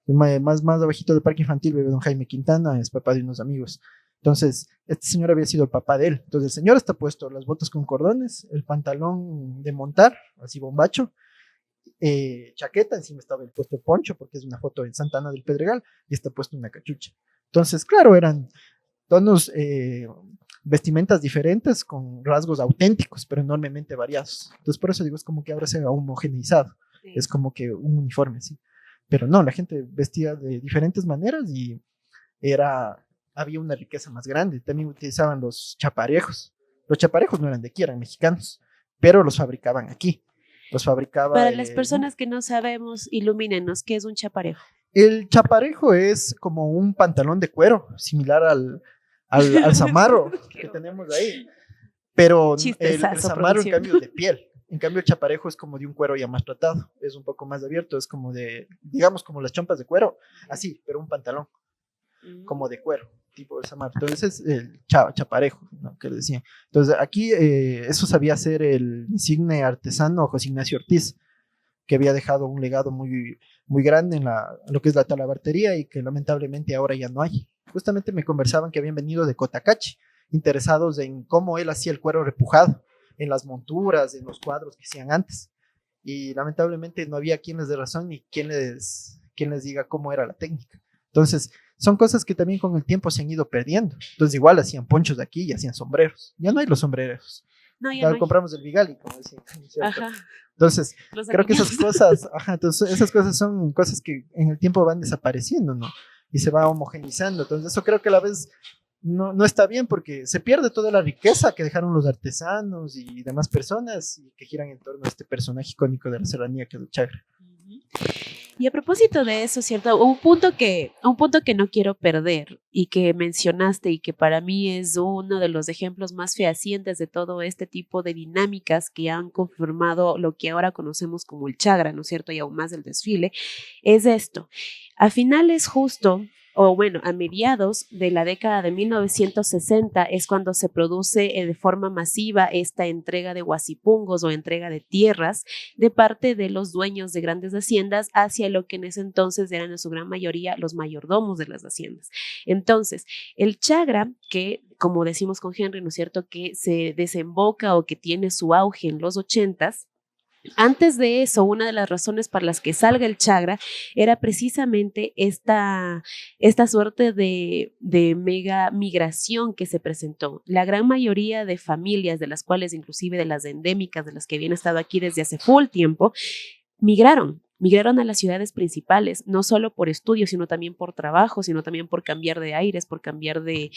más abajito del parque infantil vive don Jaime Quintana, es papá de unos amigos. Entonces, este señor había sido el papá de él. Entonces, el señor está puesto las botas con cordones, el pantalón de montar, así bombacho, chaqueta, encima estaba el puesto poncho, porque es una foto en Santana del Pedregal, y está puesto una cachucha. Entonces, claro, eran tonos, vestimentas diferentes con rasgos auténticos, pero enormemente variados. Entonces, por eso digo, es como que ahora se ha homogeneizado, es como que un uniforme, sí. Pero no, la gente vestía de diferentes maneras y había una riqueza más grande. También utilizaban los chaparejos. Los chaparejos no eran de aquí, eran mexicanos, pero los fabricaban aquí. Los fabricaba. Para las personas que no sabemos, ilumínenos, ¿qué es un chaparejo? El chaparejo es como un pantalón de cuero, similar al zamarro que tenemos ahí, pero el zamarro en cambio de piel. En cambio el chaparejo es como de un cuero ya más tratado, es un poco más abierto, es como digamos como las chompas de cuero, así, pero un pantalón como de cuero, tipo de zamarro. Entonces es el chaparejo, ¿no? Que le decían. Entonces aquí eso sabía hacer el insigne artesano José Ignacio Ortiz, que había dejado un legado muy grande en lo que es la talabartería y que lamentablemente ahora ya no hay. Justamente me conversaban que habían venido de Cotacachi, interesados en cómo él hacía el cuero repujado, en las monturas, en los cuadros que hacían antes. Y lamentablemente no había quien les dé razón ni quien les diga cómo era la técnica. Entonces, son cosas que también con el tiempo se han ido perdiendo. Entonces, igual hacían ponchos de aquí y hacían sombreros. Ya no hay los sombreros. No, ya no hay. Compramos el Vigali, como decía. Ajá. Entonces, creo que esas cosas, entonces esas cosas son cosas que en el tiempo van desapareciendo, ¿no? Y se va homogenizando. Entonces, eso creo que a la vez no está bien porque se pierde toda la riqueza que dejaron los artesanos y demás personas y que giran en torno a este personaje icónico de la serranía que es el Chagra. Y a propósito de eso, ¿cierto? Un punto que no quiero perder y que mencionaste y que para mí es uno de los ejemplos más fehacientes de todo este tipo de dinámicas que han confirmado lo que ahora conocemos como el Chagra, ¿no es cierto? Y aún más el desfile, es esto. A finales justo, o bueno, a mediados de la década de 1960 es cuando se produce de forma masiva esta entrega de huasipungos o entrega de tierras de parte de los dueños de grandes haciendas hacia lo que en ese entonces eran en su gran mayoría los mayordomos de las haciendas. Entonces, el Chagra, que como decimos con Henry, ¿no es cierto?, que se desemboca o que tiene su auge en los 80s, Antes de eso, una de las razones para las que salga el chagra era precisamente esta suerte de mega migración que se presentó. La gran mayoría de familias, de las cuales inclusive de las endémicas, de las que habían estado aquí desde hace full tiempo, migraron a las ciudades principales, no solo por estudios, sino también por trabajo, sino también por cambiar de aires, por cambiar de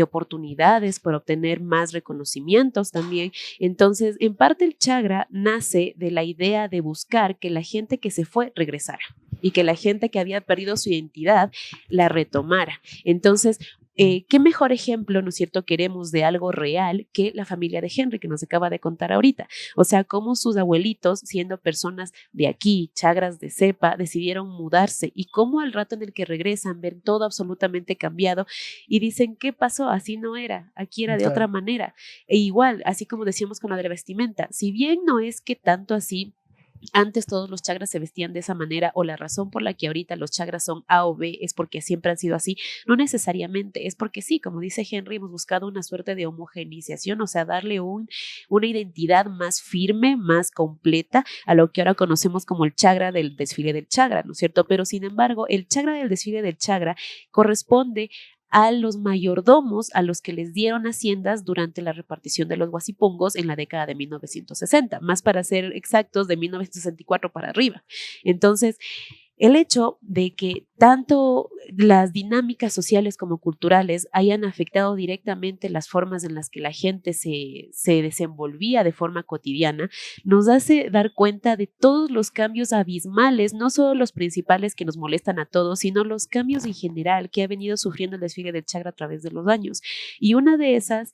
oportunidades, por obtener más reconocimientos también. Entonces, en parte el chagra nace de la idea de buscar que la gente que se fue regresara y que la gente que había perdido su identidad la retomara. Entonces, ¿qué mejor ejemplo, no es cierto, queremos de algo real que la familia de Henry que nos acaba de contar ahorita? O sea, cómo sus abuelitos, siendo personas de aquí, chagras de cepa, decidieron mudarse y cómo al rato en el que regresan ven todo absolutamente cambiado y dicen, ¿qué pasó? Así no era, aquí era de Claro. otra manera. E igual, así como decíamos con la de la vestimenta, si bien no es que tanto así, antes todos los chagras se vestían de esa manera o la razón por la que ahorita los chagras son A o B es porque siempre han sido así, no necesariamente, es porque sí, como dice Henry, hemos buscado una suerte de homogeneización, o sea, darle una identidad más firme, más completa a lo que ahora conocemos como el chagra del desfile del chagra, ¿no es cierto? Pero sin embargo, el chagra del desfile del chagra corresponde a los mayordomos a los que les dieron haciendas durante la repartición de los guasipongos en la década de 1960, más para ser exactos, de 1964 para arriba. Entonces, el hecho de que tanto las dinámicas sociales como culturales hayan afectado directamente las formas en las que la gente se desenvolvía de forma cotidiana, nos hace dar cuenta de todos los cambios abismales, no solo los principales que nos molestan a todos, sino los cambios en general que ha venido sufriendo el desfile del chagra a través de los años. Y una de esas,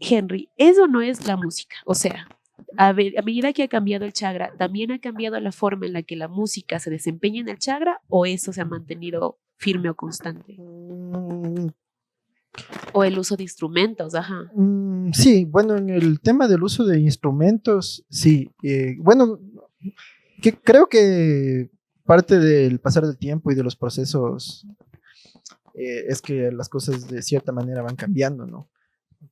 Henry, eso no es la música, o sea, a medida que ha cambiado el chagra, ¿también ha cambiado la forma en la que la música se desempeña en el chagra o eso se ha mantenido firme o constante? O el uso de instrumentos, ajá. Sí, bueno, en el tema del uso de instrumentos, sí. Bueno, que creo que parte del pasar del tiempo y de los procesos es que las cosas de cierta manera van cambiando, ¿no?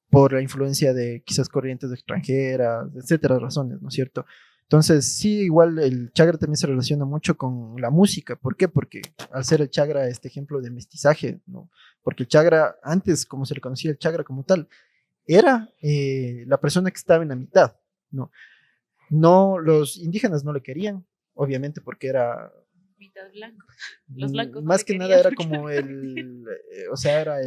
Por la influencia de quizás corrientes extranjeras, etcétera, razones, ¿no es cierto? Entonces, sí, igual el chagra también se relaciona mucho con la música. ¿Por qué? Porque al ser el chagra este ejemplo de mestizaje, ¿no? Porque el chagra, antes, como se le conocía el chagra como tal, era la persona que estaba en la mitad, ¿no? No, los indígenas no le querían, obviamente, porque era Mitad blanco. Los blancos no más le que querían nada era porque como o sea, era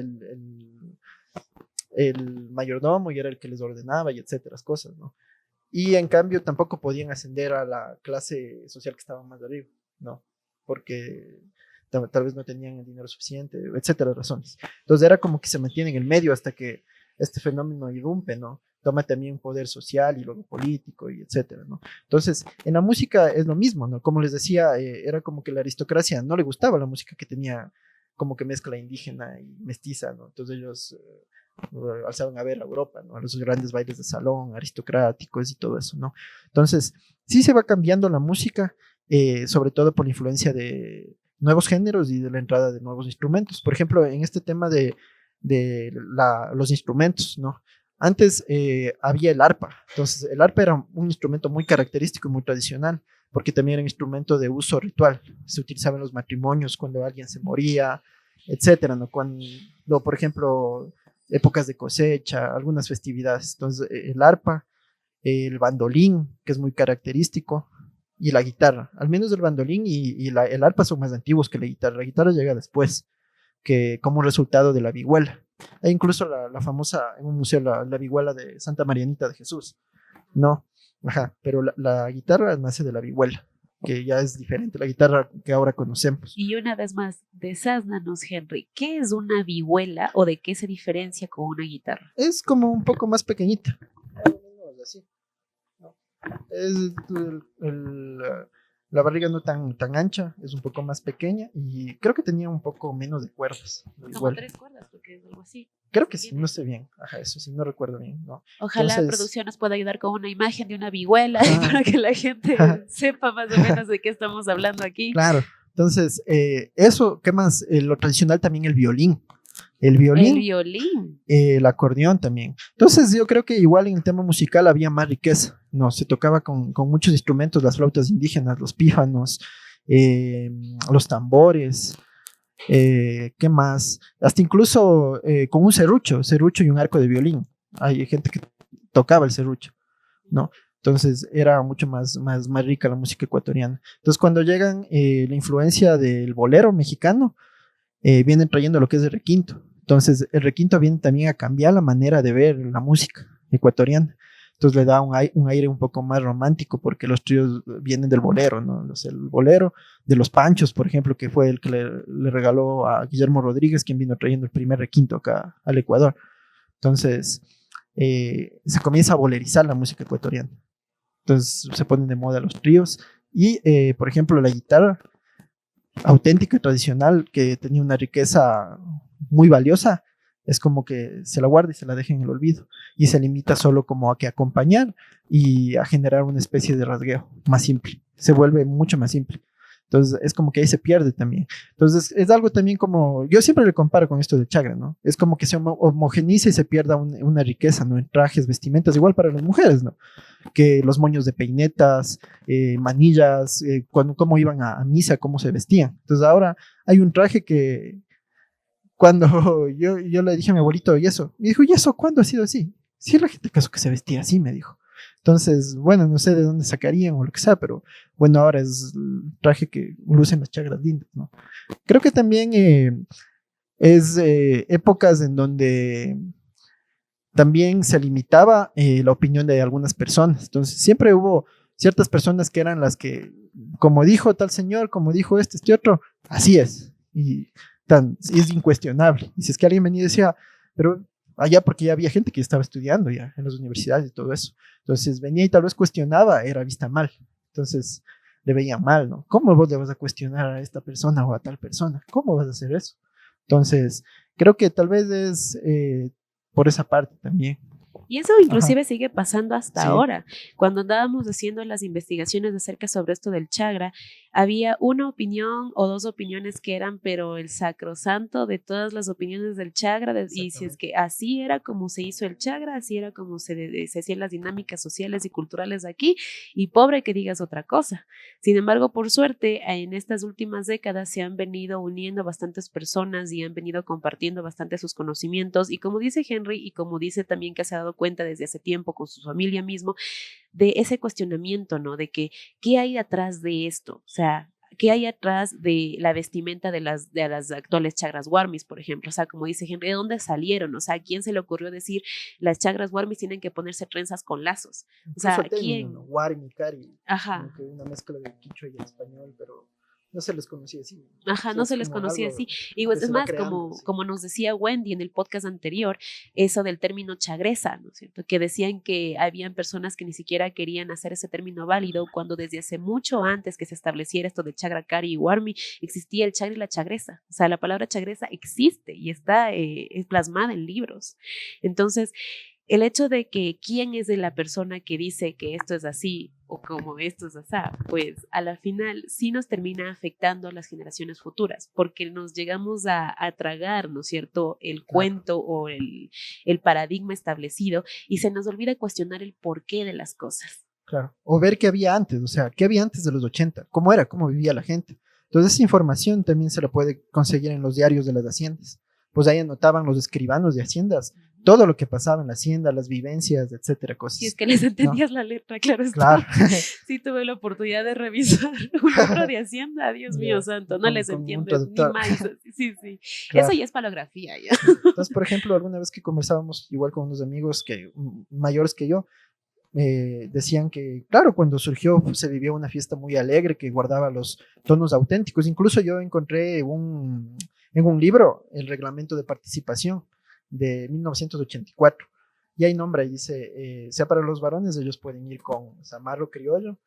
el mayordomo y era el que les ordenaba y etcétera, cosas, ¿no? Y en cambio tampoco podían ascender a la clase social que estaba más arriba, ¿no? Porque tal vez no tenían el dinero suficiente, etcétera, razones. Entonces era como que se mantiene en el medio hasta que este fenómeno irrumpe, ¿no? Toma también poder social y luego político y etcétera, ¿no? Entonces, en la música es lo mismo, ¿no? Como les decía, era como que la aristocracia no le gustaba la música que tenía como que mezcla indígena y mestiza, ¿no? Entonces ellos alzaban a ver a Europa, ¿no? A los grandes bailes de salón, aristocráticos y todo eso, ¿no? Entonces, sí se va cambiando la música, sobre todo por la influencia de nuevos géneros y de la entrada de nuevos instrumentos. Por ejemplo, en este tema de los instrumentos, ¿no? Antes había el arpa, entonces el arpa era un instrumento muy característico y muy tradicional, porque también era un instrumento de uso ritual, se utilizaba en los matrimonios cuando alguien se moría, etcétera, ¿no? Cuando, por ejemplo, épocas de cosecha, algunas festividades, entonces el arpa, el bandolín, que es muy característico, y la guitarra, al menos el bandolín y el arpa son más antiguos que la guitarra llega después, que como resultado de la vihuela. E incluso la famosa, en un museo, la vihuela de Santa Marianita de Jesús. No, ajá, pero la guitarra nace de la vihuela, que ya es diferente, la guitarra que ahora conocemos. Y una vez más, desásnanos, Henry, ¿qué es una vihuela o de qué se diferencia con una guitarra? Es como un poco más pequeñita. Así, ¿no? Es la barriga no tan ancha, es un poco más pequeña y creo que tenía un poco menos de cuerdas. Como 3 cuerdas, porque es algo así. Creo que sí, no sé bien. Ajá, eso sí, no recuerdo bien, ¿no? Ojalá Entonces, producción nos pueda ayudar con una imagen de una vihuela para que la gente sepa más o menos de qué estamos hablando aquí. Claro, entonces, eso, ¿qué más? Lo tradicional también el violín. el El violín, violín. el acordeón también. Entonces yo creo que igual en el tema musical había más riqueza, ¿no? Se tocaba con muchos instrumentos, las flautas indígenas, los pífanos, eh, los tambores, ¿qué más? Hasta incluso con un serrucho y un arco de violín. Hay gente que tocaba el serrucho, ¿no? Entonces era mucho más rica la música ecuatoriana. Entonces cuando llegan la influencia del bolero mexicano, vienen trayendo lo que es el requinto. Entonces el requinto viene también a cambiar la manera de ver la música ecuatoriana. Entonces le da un aire un poco más romántico porque los tríos vienen del bolero, ¿no? El bolero de los Panchos, por ejemplo, que fue el que le regaló a Guillermo Rodríguez, quien vino trayendo el primer requinto acá al Ecuador. Entonces se comienza a bolerizar la música ecuatoriana. Entonces se ponen de moda los tríos y, por ejemplo, la guitarra auténtica, tradicional, que tenía una riqueza muy valiosa, es como que se la guarda y se la deja en el olvido y se limita solo como a que acompañar y a generar una especie de rasgueo más simple, se vuelve mucho más simple. Entonces es como que ahí se pierde también. Entonces es algo también como, yo siempre le comparo con esto del Chagra, ¿no? Es como que se homogeniza y se pierda una riqueza, ¿no? En trajes, vestimentas, igual para las mujeres, ¿no? Que los moños de peinetas, manillas, cómo iban a misa, cómo se vestían. Entonces ahora hay un traje que cuando yo le dije a mi abuelito, ¿y eso? Me dijo, ¿y eso cuándo ha sido así? Sí, la gente caso que se vestía así, me dijo. Entonces, bueno, no sé de dónde sacarían o lo que sea, pero bueno, ahora es el traje que lucen las chagras lindas, ¿no? Creo que también es épocas en donde también se limitaba la opinión de algunas personas. Entonces, siempre hubo ciertas personas que eran las que, como dijo tal señor, como dijo este otro, así es. Y es incuestionable. Y si es que alguien venía y decía, pero allá porque ya había gente que estaba estudiando ya en las universidades y todo eso. Entonces venía y tal vez cuestionaba, era vista mal. Entonces le veía mal, ¿no? ¿Cómo vos le vas a cuestionar a esta persona o a tal persona? ¿Cómo vas a hacer eso? Entonces, creo que tal vez es por esa parte también. Y eso Ajá, inclusive sigue pasando hasta sí, ahora. Cuando andábamos haciendo las investigaciones acerca sobre esto del Chagra, había una opinión o dos opiniones que eran, pero el sacrosanto de todas las opiniones del Chagra, y si es exactamente. que así era como se hizo el Chagra, así era como se hacían las dinámicas sociales y culturales aquí, y pobre que digas otra cosa. Sin embargo, por suerte, en estas últimas décadas se han venido uniendo bastantes personas y han venido compartiendo bastante sus conocimientos, y como dice Henry, y como dice también que se ha dado cuenta desde hace tiempo con su familia mismo, de ese cuestionamiento, ¿no? De que, ¿qué hay atrás de esto? O sea, ¿qué hay atrás de la vestimenta de las actuales chagras warmis, por ejemplo? O sea, como dice Henry, ¿de dónde salieron? O sea, ¿a quién se le ocurrió decir las chagras warmis tienen que ponerse trenzas con lazos? O Incluso sea, el término, ¿no? ¿quién? Wari y Kari, como Ajá. que una mezcla de quichua y el español, pero no se les conocía así. Ajá, Sí, no es se les como conocía así. algo Y que pues es se va más, creando, como, sí. como nos decía Wendy en el podcast anterior, eso del término chagresa, ¿no es cierto? Que decían que habían personas que ni siquiera querían hacer ese término válido cuando desde hace mucho antes que se estableciera esto de chagra, cari y warmi, existía el chagra y la chagresa. O sea, la palabra chagresa existe y está es plasmada en libros. Entonces, el hecho de que quién es de la persona que dice que esto es así o como esto es así, pues a la final sí nos termina afectando a las generaciones futuras, porque nos llegamos a tragar, ¿no es cierto?, el Claro, cuento o el paradigma establecido y se nos olvida cuestionar el porqué de las cosas. claro. O ver qué había antes, o sea, qué había antes de los 80, cómo era, cómo vivía la gente. Entonces, esa información también se la puede conseguir en los diarios de las haciendas. Pues ahí anotaban los escribanos de haciendas todo lo que pasaba en la hacienda, las vivencias, etcétera, Si es cosas, que les ¿no? entendías la letra, claro Claro. está. Sí tuve la oportunidad de revisar un libro de Hacienda, Dios mío Ya, santo, no con, les con un entiendes ni traductor. más. Sí, sí. Eso Claro. ya es palografía, ya. Sí. Entonces, por ejemplo, alguna vez que conversábamos igual con unos amigos que mayores que yo, decían que, claro, cuando surgió se vivió una fiesta muy alegre que guardaba los tonos auténticos. Incluso yo encontré en un libro el reglamento de participación de 1984. Y hay nombre, y dice, sea para los varones, ellos pueden ir con zamarro criollo,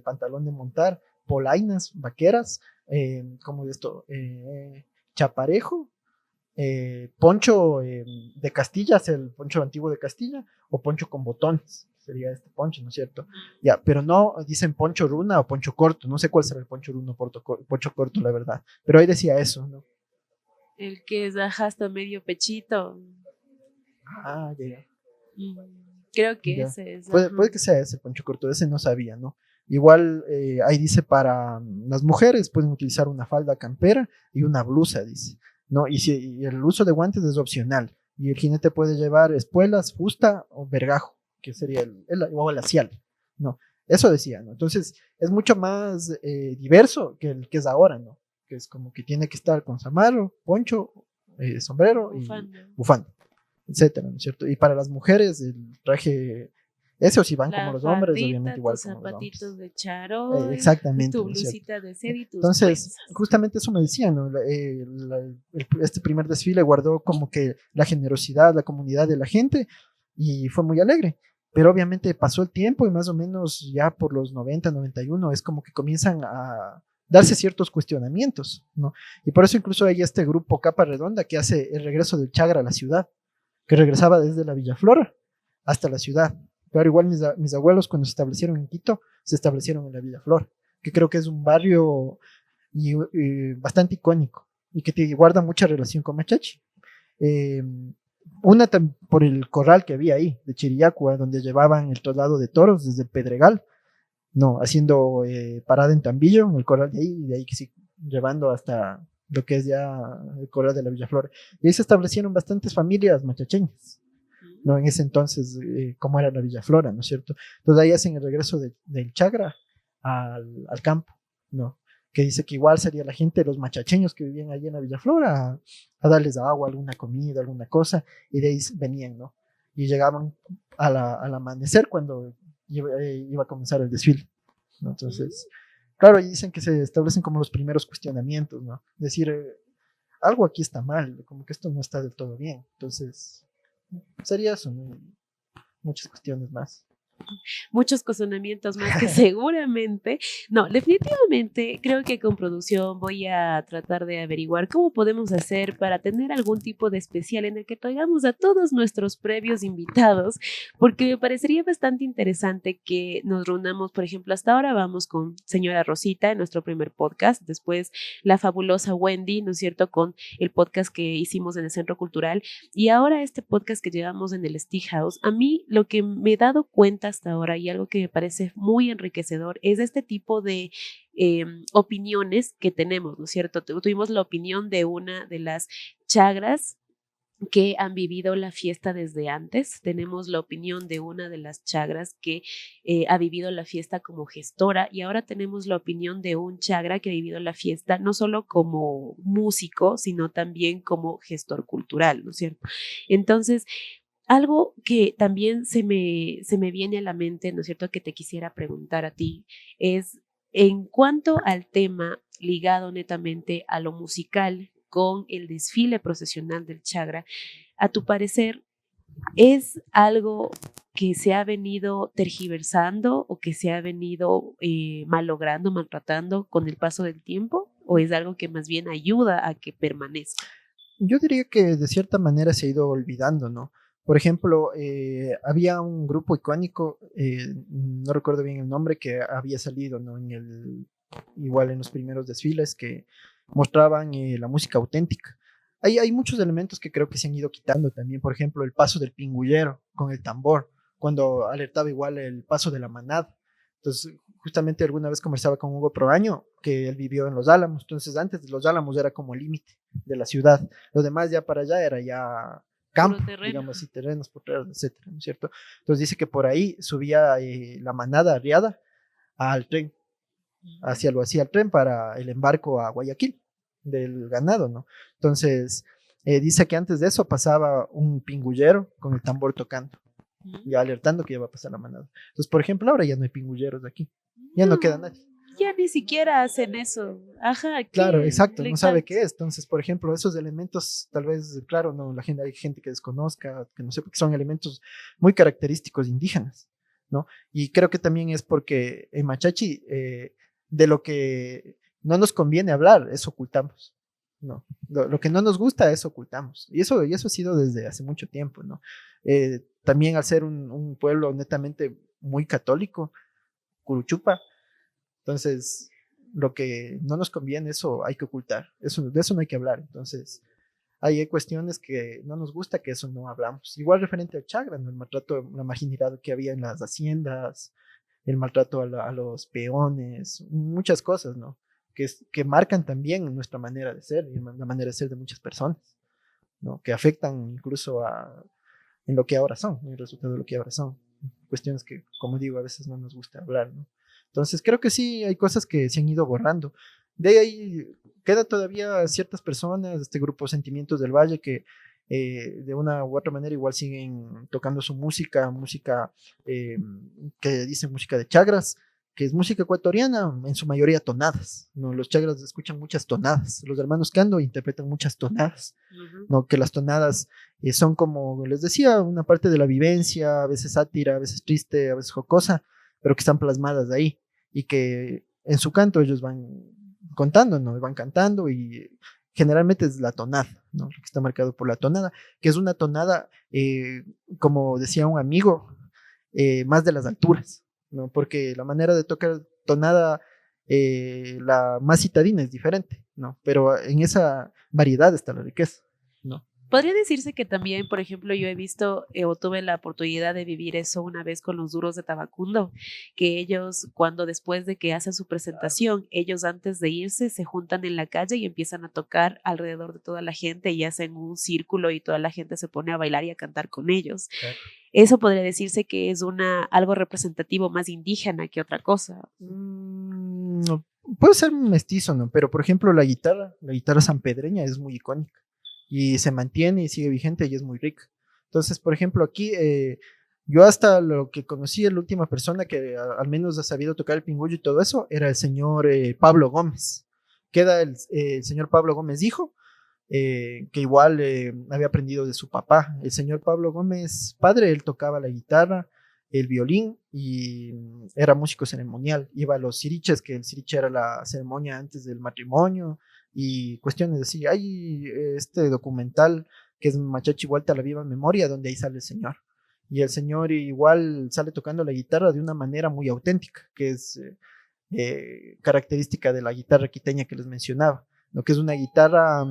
pantalón de montar, polainas, vaqueras, como de esto, chaparejo, poncho de Castilla, es el poncho antiguo de Castilla, o poncho con botones, sería este poncho, ¿no es cierto? Ya, pero no dicen poncho runa o poncho corto, no sé cuál será el poncho runa o poncho corto, la verdad, pero ahí decía eso, ¿no? El que es ajá, hasta medio pechito. Ah, ya, Mm, Creo que ya. ese es, Puede ajá. que sea ese poncho corto, ese no sabía, ¿no? Igual ahí dice para las mujeres pueden utilizar una falda campera y una blusa, dice, ¿no? Y el uso de guantes es opcional. Y el jinete puede llevar espuelas, fusta o vergajo, que sería o el lacial, ¿no? Eso decía, ¿no? Entonces es mucho más diverso que el que es ahora, ¿no? Que es como que tiene que estar con zamarro, poncho, sombrero y Bufanda. bufanda, etcétera, ¿no es cierto? Y para las mujeres, el traje, ese o si van como La los hombres, faldita, obviamente igual tus como los zapatitos hombres. de charol, Exactamente, tu ¿no es cierto? blusita de seda y tus Entonces, trenzas. justamente eso me decían, ¿no? Este primer desfile guardó como que la generosidad, la comunidad de la gente y fue muy alegre. Pero obviamente pasó el tiempo y más o menos ya por los 90, 91 es como que comienzan a darse ciertos cuestionamientos, ¿no? Y por eso incluso hay este grupo Capa Redonda que hace el regreso del Chagra a la ciudad, que regresaba desde la Villaflora hasta la ciudad. Pero igual mis abuelos cuando se establecieron en Quito, se establecieron en la Villaflora, que creo que es un barrio bastante icónico y que guarda mucha relación con Machachi. Eh, una por el corral que había ahí, de Chiriacua, donde llevaban el traslado de toros desde el Pedregal, no, haciendo parada en Tambillo, en el corral de ahí, y de ahí que sí, llevando hasta lo que es ya el corral de la Villaflora. Y ahí se establecieron bastantes familias machacheñas, ¿no? En ese entonces, como era la Villaflora, ¿no es cierto? Entonces ahí hacen el regreso del Chagra al campo, ¿no? Que dice que igual sería la gente, los machacheños que vivían allí en la Villaflora, a darles agua, alguna comida, alguna cosa, y de ahí venían, ¿no? Y llegaban al amanecer cuando iba a comenzar el desfile, ¿no? Entonces, claro, y dicen que se establecen como los primeros cuestionamientos, ¿no? Decir, algo aquí está mal, como que esto no está del todo bien. Entonces, sería eso, ¿no? Muchas cuestiones más. Muchos cuestionamientos más que seguramente, no, definitivamente creo que con producción voy a tratar de averiguar cómo podemos hacer para tener algún tipo de especial en el que traigamos a todos nuestros previos invitados, porque me parecería bastante interesante que nos reunamos, por ejemplo, hasta ahora vamos con señora Rosita en nuestro primer podcast, después la fabulosa Wendy, ¿no es cierto?, con el podcast que hicimos en el Centro Cultural y ahora este podcast que llevamos en el Stick House. A mí lo que me he dado cuenta hasta ahora y algo que me parece muy enriquecedor es este tipo de opiniones que tenemos, ¿no es cierto? Tuvimos la opinión de una de las chagras que han vivido la fiesta desde antes. Tenemos la opinión de una de las chagras que ha vivido la fiesta como gestora y ahora tenemos la opinión de un chagra que ha vivido la fiesta no solo como músico, sino también como gestor cultural, ¿no es cierto? Entonces, algo que también se me viene a la mente, ¿no es cierto?, que te quisiera preguntar a ti, es en cuanto al tema ligado netamente a lo musical con el desfile procesional del Chagra, a tu parecer, ¿es algo que se ha venido tergiversando o que se ha venido malogrando, maltratando con el paso del tiempo? ¿O es algo que más bien ayuda a que permanezca? Yo diría que de cierta manera se ha ido olvidando, ¿no? Por ejemplo, había un grupo icónico, no recuerdo bien el nombre, que había salido, ¿no? Igual en los primeros desfiles que mostraban la música auténtica. Hay muchos elementos que creo que se han ido quitando también. Por ejemplo, el paso del pingullero con el tambor, cuando alertaba igual el paso de la manada. Entonces, justamente alguna vez conversaba con Hugo Proaño, que él vivió en Los Álamos. Entonces, antes de Los Álamos era como el límite de la ciudad. Lo demás ya para allá era ya Puro campo, terreno. digamos así, terrenos, potreros, etcétera, ¿no es cierto? Entonces dice que por ahí subía la manada arriada al tren, lo hacía el tren para el embarco a Guayaquil del ganado, ¿no? Entonces, dice que antes de eso pasaba un pingullero con el tambor tocando, ya alertando que ya va a pasar la manada. Entonces, por ejemplo, ahora ya no hay pingulleros de aquí, ya no queda No, nadie. ya ni siquiera hacen eso. Ajá, Claro, ¿qué exacto, le no sabe encanta? qué es. Entonces, por ejemplo, esos elementos, tal vez, claro, no, hay gente que desconozca, que no sepa que son elementos muy característicos indígenas, ¿no? Y creo que también es porque en Machachi, de lo que no nos conviene hablar, eso ocultamos, ¿no? Lo que no nos gusta, eso ocultamos. Y eso ha sido desde hace mucho tiempo, ¿no? También al ser un pueblo netamente muy católico, Curuchupa, entonces, lo que no nos conviene, eso hay que ocultar, de eso no hay que hablar. Entonces, hay cuestiones que no nos gusta, que eso no hablamos. Igual referente al Chagra, ¿no? El maltrato, la marginalidad que había en las haciendas, el maltrato a los peones, muchas cosas, ¿no? Que marcan también nuestra manera de ser y la manera de ser de muchas personas, ¿no? Que afectan incluso en lo que ahora son, en el resultado de lo que ahora son. Cuestiones que, como digo, a veces no nos gusta hablar, ¿no? Entonces, creo que sí hay cosas que se han ido borrando. De ahí queda todavía ciertas personas, este grupo Sentimientos del Valle, que de una u otra manera igual siguen tocando su música eh, que dicen música de chagras, que es música ecuatoriana, en su mayoría tonadas, ¿no? Los chagras escuchan muchas tonadas, los hermanos Cando interpretan muchas tonadas, ¿no? Que las tonadas son como les decía, una parte de la vivencia, a veces sátira, a veces triste, a veces jocosa, pero que están plasmadas ahí y que en su canto ellos van contando, ¿no? Van cantando y generalmente es la tonada, ¿no? Que está marcado por la tonada, que es una tonada, como decía un amigo, más de las alturas, ¿no? Porque la manera de tocar tonada, la más citadina es diferente, ¿no? Pero en esa variedad está la riqueza, ¿no? Podría decirse que también, por ejemplo, yo he visto o tuve la oportunidad de vivir eso una vez con los Duros de Tabacundo, que ellos cuando después de que hacen su presentación, ellos antes de irse se juntan en la calle y empiezan a tocar alrededor de toda la gente y hacen un círculo y toda la gente se pone a bailar y a cantar con ellos. Claro. Eso podría decirse que es algo representativo más indígena que otra cosa. No, puede ser mestizo, ¿no? Pero por ejemplo la guitarra sanpedreña es muy icónica y se mantiene y sigue vigente y es muy rica. Entonces, por ejemplo, aquí yo hasta lo que conocí, la última persona que al menos ha sabido tocar el pingüillo y todo eso, era el señor Pablo Gómez. Queda el señor Pablo Gómez hijo, que igual había aprendido de su papá. El señor Pablo Gómez, padre, él tocaba la guitarra, el violín y era músico ceremonial. Iba a los siriches, que el siriche era la ceremonia antes del matrimonio y cuestiones así. Hay este documental que es Machachi Vuelta a la Viva Memoria, donde ahí sale el señor. Y el señor igual sale tocando la guitarra de una manera muy auténtica, que es característica de la guitarra quiteña que les mencionaba, lo que es una guitarra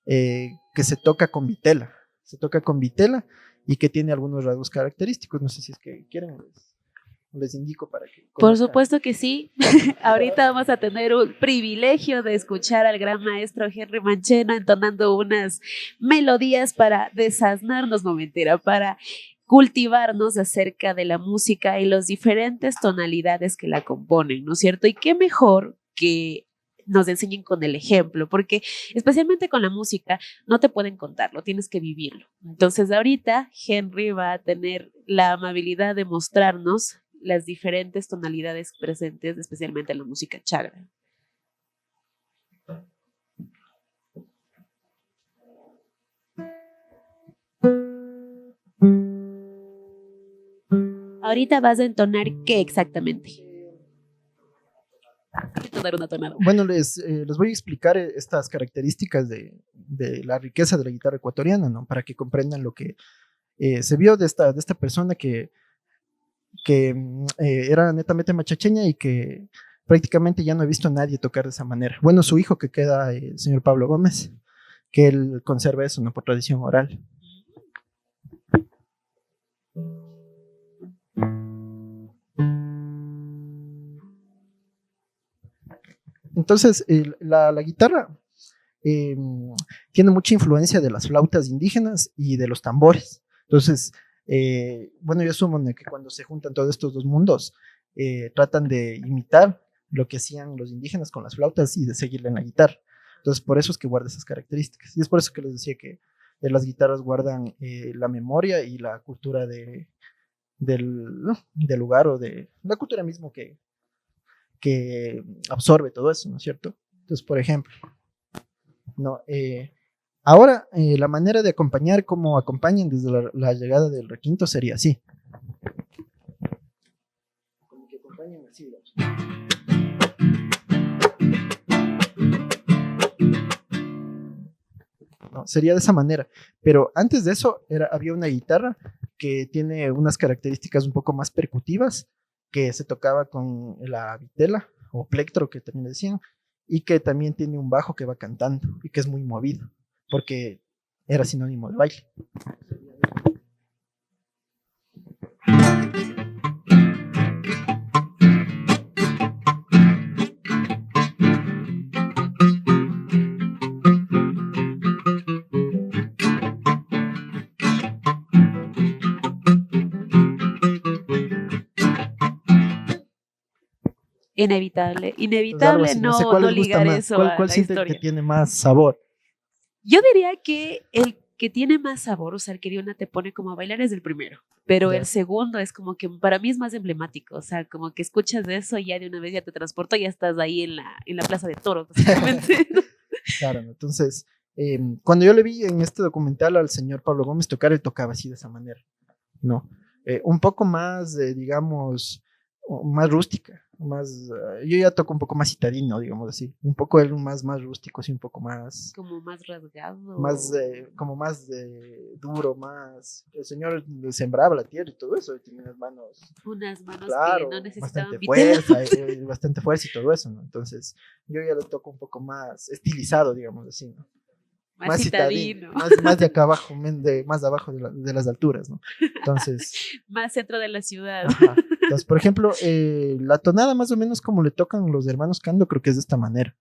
que se toca con vitela, y que tiene algunos rasgos característicos. No sé si es que quieren, les indico para que Por conozcan. supuesto que sí. Ahorita vamos a tener un privilegio de escuchar al gran maestro Henry Mancheno entonando unas melodías para desasnarnos, no mentira, para cultivarnos acerca de la música y las diferentes tonalidades que la componen, ¿no es cierto? Y qué mejor que nos enseñen con el ejemplo, porque especialmente con la música no te pueden contarlo, tienes que vivirlo. Entonces ahorita Henry va a tener la amabilidad de mostrarnos las diferentes tonalidades presentes, especialmente en la música chagra. Ahorita vas a entonar qué exactamente. Entonar una tonada. Bueno, les voy a explicar estas características de la riqueza de la guitarra ecuatoriana, ¿no? Para que comprendan lo que se vio de esta persona que era netamente machacheña y que prácticamente ya no he visto a nadie tocar de esa manera. Bueno, su hijo que queda, el señor Pablo Gómez, que él conserva eso, ¿no? Por tradición oral. Entonces, la guitarra eh, tiene mucha influencia de las flautas indígenas y de los tambores. Entonces, bueno, yo asumo que cuando se juntan todos estos dos mundos, tratan de imitar lo que hacían los indígenas con las flautas y de seguirle en la guitarra. Entonces, por eso es que guarda esas características. Y es por eso que les decía que las guitarras guardan la memoria y la cultura del lugar o de la cultura mismo que absorbe todo eso, ¿no es cierto? Entonces, por ejemplo, no, ahora la manera de acompañar, como acompañan desde la llegada del requinto, sería así. Como que acompañan así. No, sería de esa manera. Pero antes de eso había una guitarra que tiene unas características un poco más percutivas, que se tocaba con la vitela o plectro, que también decían, y que también tiene un bajo que va cantando y que es muy movido. porque era sinónimo de baile. Inevitable, Entonces, algo inevitable así, no sé cuál no les gusta ligar más, eso a cuál la siente que historia. tiene más sabor. Yo diría que el que tiene más sabor, o sea, el que de una te pone como a bailar es el primero, pero el Ya, segundo es como que para mí es más emblemático, o sea, como que escuchas de eso y ya de una vez ya te transporta y ya estás ahí en la Plaza de Toros, básicamente. claro, ¿no? Entonces, cuando yo le vi en este documental al señor Pablo Gómez tocar, él tocaba así de esa manera, ¿no? Un poco más, digamos, más rústica, yo ya toco un poco más citadino, digamos así, un poco él más rústico, así un poco Como más más, rasgado. como más duro, más, el señor sembraba la tierra y todo eso, y tenía unas manos, Unas manos que no claro, necesitaban vitela. bastante fuerza y todo eso, ¿no? Entonces, yo ya lo toco un poco más estilizado, digamos así, ¿no? Más Más citadino, citadino, más de acá abajo, más de abajo de las alturas, ¿no? Entonces, más centro de la ciudad. ajá. Entonces, por ejemplo, la tonada más o menos como le tocan los hermanos Cando, creo que es de esta manera.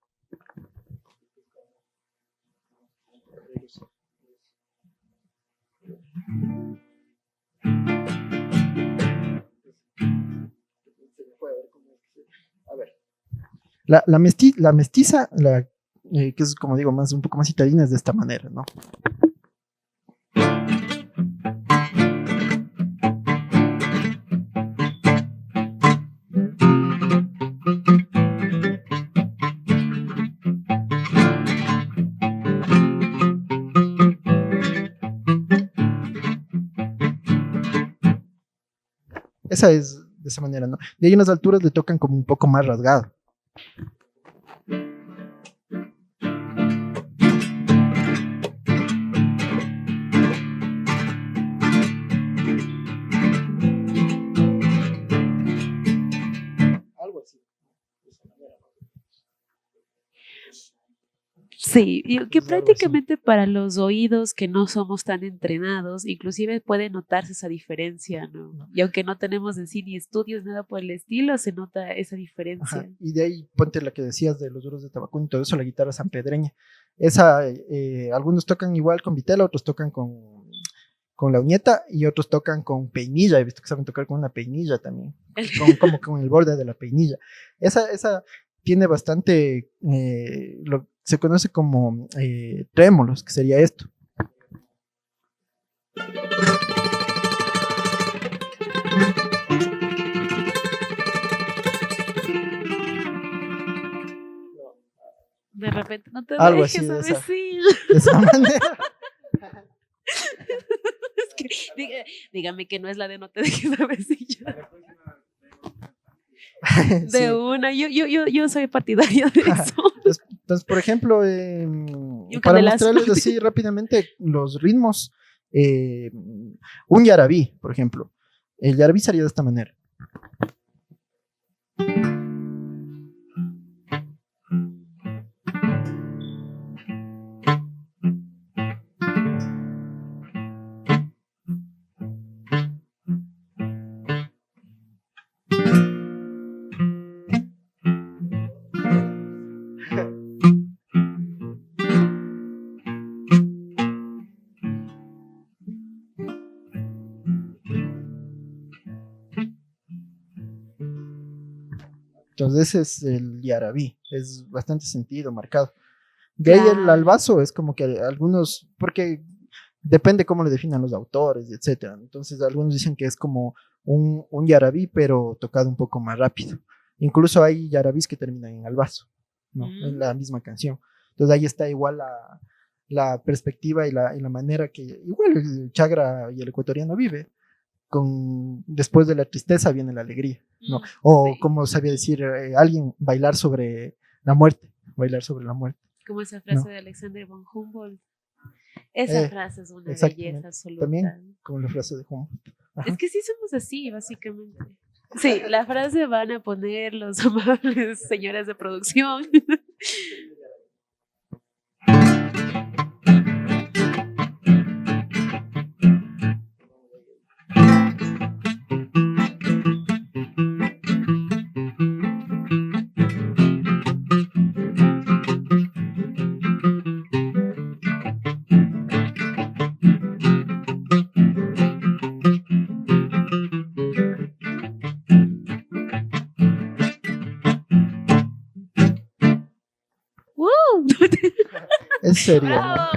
A ver. La mestiza, que es como digo, un poco más citadina, es de esta manera, ¿no? Esa es de esa manera, ¿no? De ahí en las alturas le tocan como un poco más rasgado. Algo así. Sí, y que Es algo así. prácticamente para los oídos que no somos tan entrenados, inclusive puede notarse esa diferencia, ¿no? ¿No? Y aunque no tenemos en sí ni estudios, nada por el estilo, se nota esa Ajá. diferencia. Y de ahí ponte la que decías de los duros de tabaco y todo eso, la guitarra sanpedreña. Esa, algunos tocan igual con vitela, otros tocan con la uñeta y otros tocan con peinilla. He visto que saben tocar con una peinilla también, como con el borde de la peinilla. Esa tiene bastante, se conoce como trémolos, que sería esto. De repente, no te Algo así dejes a decir. de esa manera. Es que, dígame que no es la de no te dejes a decir. De Sí. una, yo soy partidaria de eso. Entonces, por ejemplo, Y un para candelazo. mostrarles así rápidamente los ritmos, un yarabí, por ejemplo. El yarabí sería de esta manera. Entonces, ese es el yarabí, es bastante sentido, marcado. De ahí el Claro. albazo es como que algunos, porque depende cómo le definan los autores, etcétera. Entonces, algunos dicen que es como un yarabí, pero tocado un poco más rápido. Incluso hay yarabís que terminan en albazo, ¿no? En Mm. la misma canción. Entonces, ahí está igual la perspectiva y la manera que igual el chagra y el ecuatoriano vive. Después de la tristeza viene la alegría, ¿no? O Sí. como sabía decir alguien, bailar sobre la muerte, bailar sobre la muerte, Como esa frase ¿no? de Alexander von Humboldt. Esa frase es una belleza Exactamente. absoluta. También como la frase de Humboldt. Es Ajá. que sí somos así, básicamente. Sí, la frase van a poner los amables señores de producción. sería, ¿no? ¡Bravo!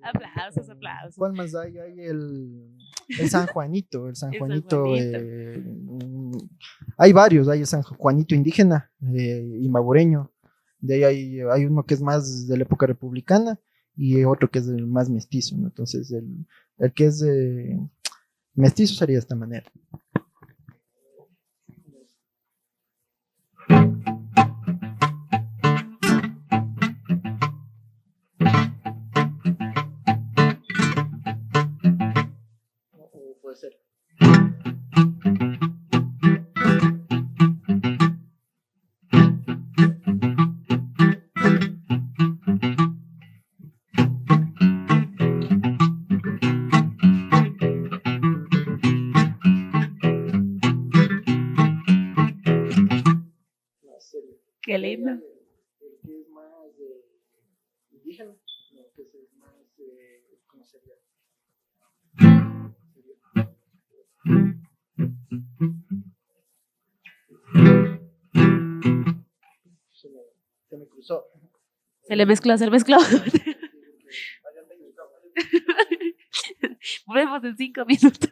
Aplausos, aplausos. ¿Cuál más hay? Hay el San Juanito, el San El San Juanito. Juanito. Hay varios, hay el San Juanito indígena y mabureño. De ahí hay uno que es más de la época republicana y otro que es el más mestizo, ¿no? Entonces, el que es mestizo sería de esta manera. Puede ser. Qué lindo. El que es más indígena, no, que es más, ¿cómo sería? Se me cruzó. Se le mezcló, se le mezcló. Volvemos en 5 minutos.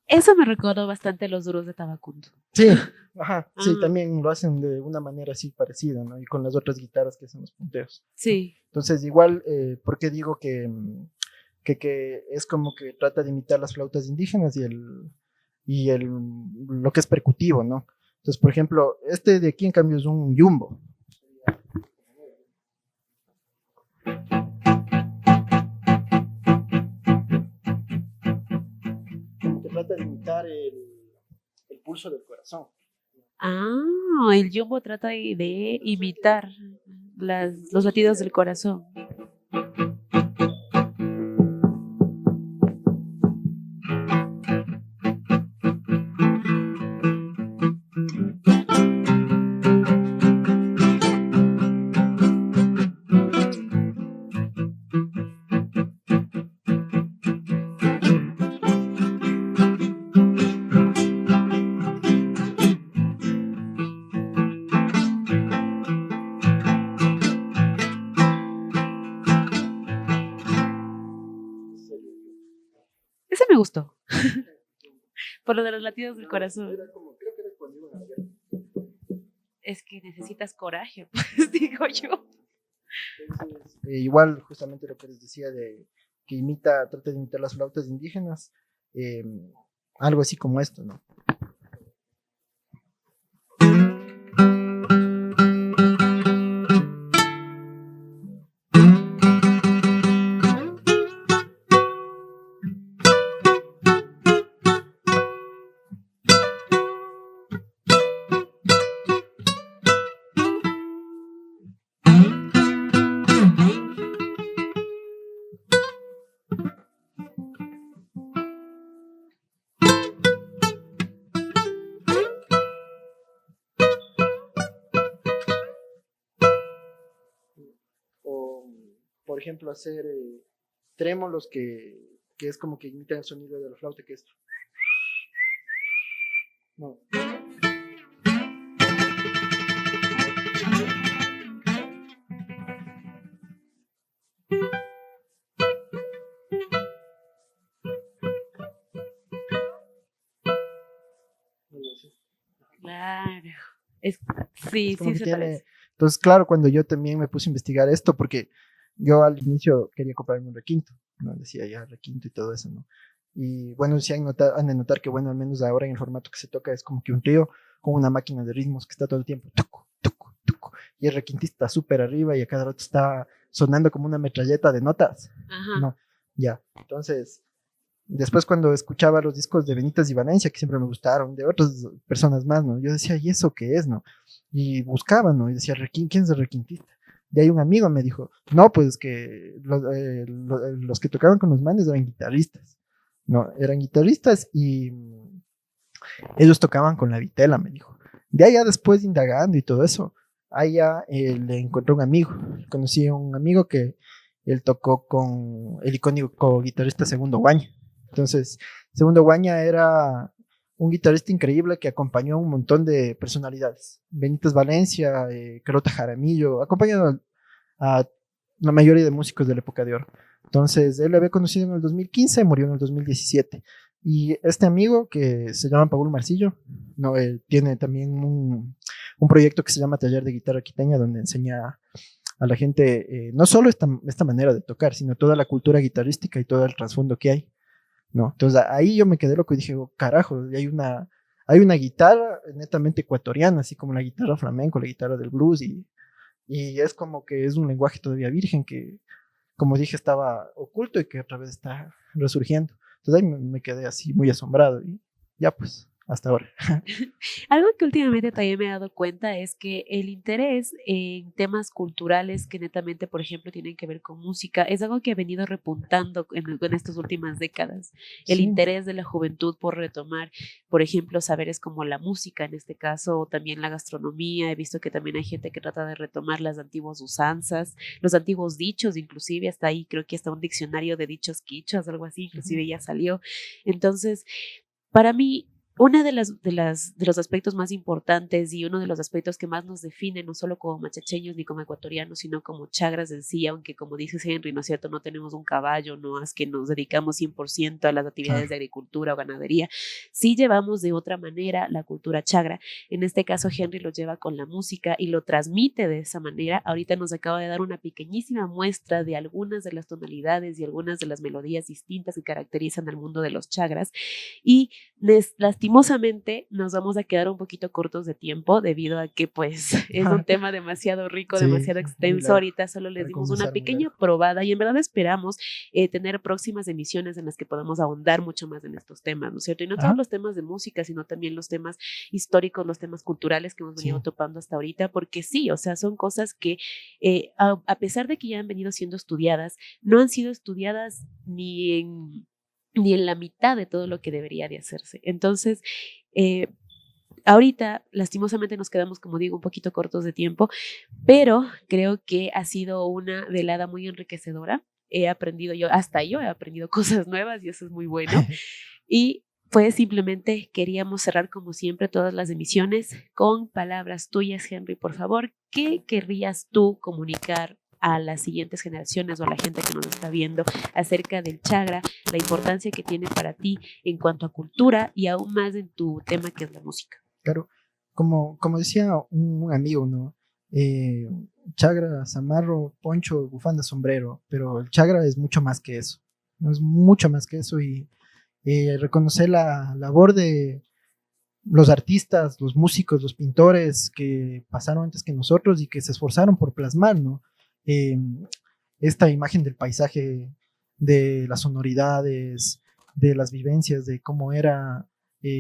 Eso me recordó bastante a los duros de Tabacundo. Sí, ajá, sí, Ah. también lo hacen de una manera así parecida, ¿no? Y con las otras guitarras que hacen los punteos. Sí. Entonces, igual, ¿por qué digo que es como que trata de imitar las flautas indígenas y lo que es percutivo, ¿no? Entonces, por ejemplo, este de aquí en cambio es un yumbo. Como que trata de imitar el pulso del corazón. Ah, el jumbo trata de imitar los latidos del corazón. Ese me gustó. Por lo de los latidos del corazón. Era como, creo que era cuando iban a la guerra. Es que necesitas coraje, pues digo yo. Entonces, igual, justamente lo que les decía de que trata de imitar las flautas indígenas, algo así como esto, ¿no? O, por ejemplo, hacer trémolos que es como que imitan el sonido de la flauta, que es... No. Claro. Sí, Es como sí que se tiene... parece. Entonces, claro, cuando yo también me puse a investigar esto, porque yo al inicio quería comprarme un requinto, ¿no? Decía ya requinto y todo eso, ¿no? Y bueno, sí han de notar que, bueno, al menos ahora en el formato que se toca es como que un trío con una máquina de ritmos que está todo el tiempo, tucu, tucu, tucu, y el requintista súper arriba y a cada rato está sonando como una metralleta de notas, Ajá. ¿no? Ya, entonces, después cuando escuchaba los discos de Benítez y Valencia, que siempre me gustaron, de otras personas más, ¿no? Yo decía, ¿y eso qué es, no? Y buscaba, ¿no? Y decía, ¿quién es el requintista? De ahí un amigo me dijo, no, pues que los que tocaban con los manes eran guitarristas, ¿no? Eran guitarristas y ellos tocaban con la vitela, me dijo. De allá después indagando y todo eso, allá le encontré un amigo, conocí a un amigo que él tocó con el icónico guitarrista Segundo Guaña. Entonces, Segundo Guaña era un guitarrista increíble que acompañó a un montón de personalidades. Benítez Valencia, Carlota Jaramillo, acompañado a la mayoría de músicos de la época de oro. Entonces, él lo había conocido en el 2015, murió en el 2017. Y este amigo, que se llama Paul Marcillo, no, tiene también un proyecto que se llama Taller de Guitarra Quiteña, donde enseña a la gente no solo esta manera de tocar, sino toda la cultura guitarrística y todo el trasfondo que hay, ¿no? Entonces ahí yo me quedé loco y dije, oh, carajo, hay una guitarra netamente ecuatoriana, así como la guitarra flamenco, la guitarra del blues, y es como que es un lenguaje todavía virgen que, como dije, estaba oculto y que otra vez está resurgiendo. Entonces ahí me quedé así muy asombrado y ya pues, hasta ahora. Algo que últimamente también me he dado cuenta es que el interés en temas culturales que netamente, por ejemplo, tienen que ver con música, es algo que ha venido repuntando en estas últimas décadas. El Sí, interés de la juventud por retomar, por ejemplo, saberes como la música, en este caso, o también la gastronomía. He visto que también hay gente que trata de retomar las antiguas usanzas, los antiguos dichos, inclusive hasta ahí creo que hasta un diccionario de dichos quichuas, algo así, inclusive ya salió. Entonces, para mí, una de los aspectos más importantes y uno de los aspectos que más nos define, no solo como machacheños ni como ecuatorianos, sino como chagras en sí, aunque como dices Henry, ¿no es cierto? No tenemos un caballo, no es que nos dedicamos 100% a las actividades claro. de agricultura o ganadería, sí llevamos de otra manera la cultura chagra. En este caso, Henry lo lleva con la música y lo transmite de esa manera. Ahorita nos acaba de dar una pequeñísima muestra de algunas de las tonalidades y algunas de las melodías distintas que caracterizan al mundo de los chagras. Y lastimosamente nos vamos a quedar un poquito cortos de tiempo debido a que pues es un tema demasiado rico, Sí, demasiado muy extenso. largo. Ahorita solo les Para dimos una comenzar, muy pequeña largo. probada y en verdad esperamos tener próximas emisiones en las que podamos ahondar mucho más en estos temas, ¿no es cierto? Y no solo Ajá, los temas de música, sino también los temas históricos, los temas culturales que hemos venido sí, topando hasta ahorita, porque sí, o sea, son cosas que a pesar de que ya han venido siendo estudiadas, no han sido estudiadas ni en la mitad de todo lo que debería de hacerse. Entonces, eh, ahorita, lastimosamente, nos quedamos, como digo, un poquito cortos de tiempo, pero creo que ha sido una velada muy enriquecedora. He aprendido hasta yo he aprendido cosas nuevas y eso es muy bueno. Y pues simplemente queríamos cerrar como siempre todas las emisiones con palabras tuyas, Henry, por favor. ¿Qué querrías tú comunicar a las siguientes generaciones o a la gente que nos está viendo acerca del chagra, la importancia que tiene para ti en cuanto a cultura y aún más en tu tema que es la música? claro. Como decía un amigo, ¿no? Eh, chagra, zamarro, poncho, bufanda, sombrero, pero el chagra es mucho más que eso, ¿no? Es mucho más que eso y reconocer la labor de los artistas, los músicos, los pintores que pasaron antes que nosotros y que se esforzaron por plasmar, ¿no? Eh, esta imagen del paisaje, de las sonoridades, de las vivencias, de cómo era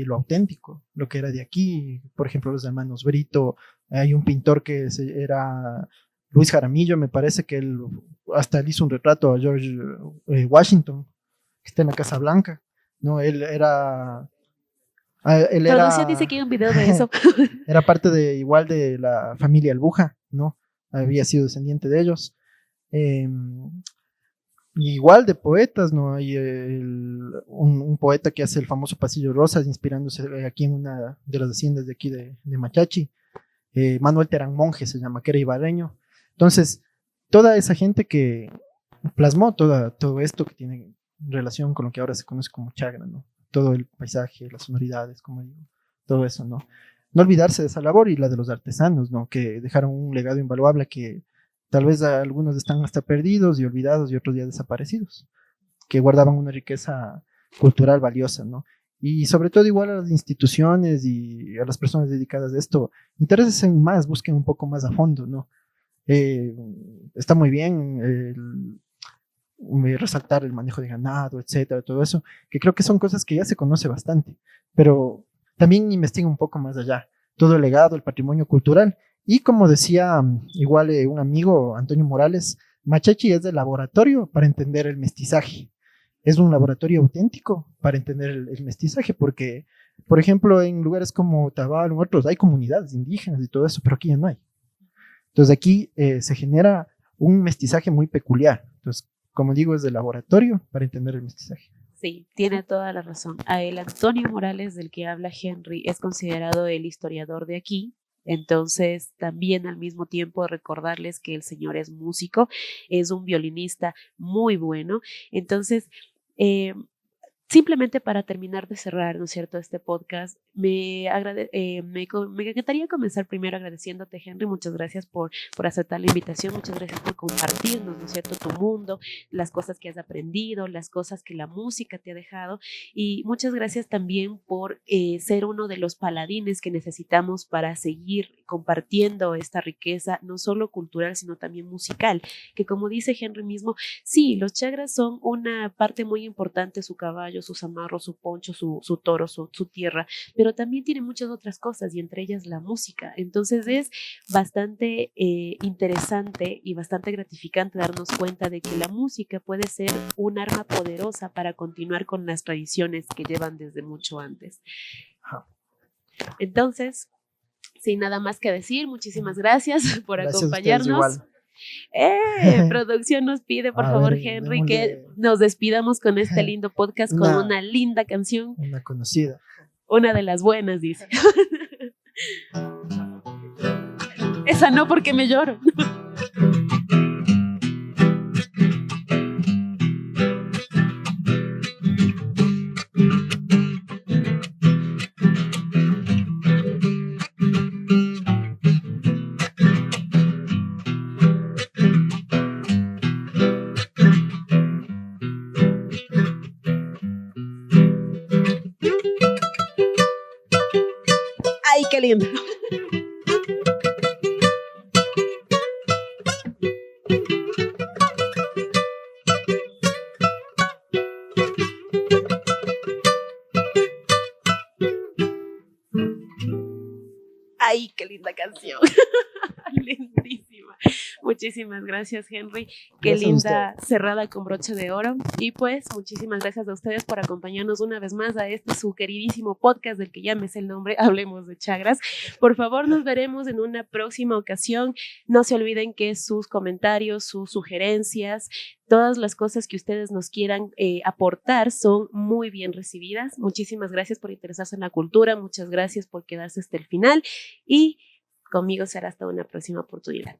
lo auténtico, lo que era de aquí. Por ejemplo, los hermanos Brito, hay un pintor que era Luis Jaramillo, me parece que él hasta él hizo un retrato a George Washington, que está en la Casa Blanca, ¿no? Él Producción dice era, que hay un video de eso. era parte de igual de la familia Albuja, ¿no? Había sido descendiente de ellos. Eh, Igual de poetas, ¿no? Hay un poeta que hace el famoso Pasillo Rosas, inspirándose aquí en una de las haciendas de aquí de Machachi. Manuel Terán Monge se llama, que era ibarreño. Entonces, toda esa gente que plasmó todo esto que tiene relación con lo que ahora se conoce como Chagra, ¿no? Todo el paisaje, las sonoridades, como digo, todo eso, ¿no? No olvidarse de esa labor y la de los artesanos, ¿no? Que dejaron un legado invaluable que tal vez algunos están hasta perdidos y olvidados y otros ya desaparecidos, que guardaban una riqueza cultural valiosa, ¿no? Y sobre todo igual a las instituciones y a las personas dedicadas a esto, interesen más, busquen un poco más a fondo, ¿no? Eh, Está muy bien resaltar el manejo de ganado, etcétera, todo eso, que creo que son cosas que ya se conoce bastante, pero también investiga un poco más allá, todo el legado, el patrimonio cultural, y como decía igual un amigo, Antonio Morales, Machachi es el laboratorio para entender el mestizaje, es un laboratorio auténtico para entender el mestizaje, porque Por ejemplo, en lugares como Tabal u otros hay comunidades indígenas y todo eso, pero aquí ya no hay. Entonces aquí se genera un mestizaje muy peculiar. Entonces, como digo, es de laboratorio para entender el mestizaje. Sí, tiene toda la razón. A el Antonio Morales del que habla Henry es considerado el historiador de aquí. Entonces, también al mismo tiempo recordarles que el señor es músico, es un violinista muy bueno. Entonces, eh, simplemente para terminar de cerrar, ¿no es cierto?, este podcast, me encantaría comenzar primero agradeciéndote, Henry. Muchas gracias por aceptar la invitación, muchas gracias por compartirnos, ¿no es cierto?, tu mundo, las cosas que has aprendido, las cosas que la música te ha dejado, y muchas gracias también por ser uno de los paladines que necesitamos para seguir compartiendo esta riqueza, no solo cultural, sino también musical, que como dice Henry mismo, sí, los chagras son una parte muy importante, su caballo, sus amarros, su poncho, su toro, su tierra, pero también tiene muchas otras cosas y entre ellas la música. Entonces es bastante interesante y bastante gratificante darnos cuenta de que la música puede ser un arma poderosa para continuar con las tradiciones que llevan desde mucho antes. Entonces, sin nada más que decir, muchísimas gracias por acompañarnos. Producción nos pide, por favor, Henry, que nos despidamos con este lindo podcast con una linda canción. Una conocida. Una de las buenas, dice. Esa no, porque me lloro. ¡Ay, qué lindo! ¡Ay, qué linda canción! Lindísima. Muchísimas gracias, Henry. Qué Gracias linda cerrada con broche de oro. Y pues, muchísimas gracias a ustedes por acompañarnos una vez más a este su queridísimo podcast del que ya me sé el nombre, Hablemos de Chagras. Por favor, nos veremos en una próxima ocasión. No se olviden que sus comentarios, sus sugerencias, todas las cosas que ustedes nos quieran aportar son muy bien recibidas. Muchísimas gracias por interesarse en la cultura. Muchas gracias por quedarse hasta el final. Y conmigo será hasta una próxima oportunidad.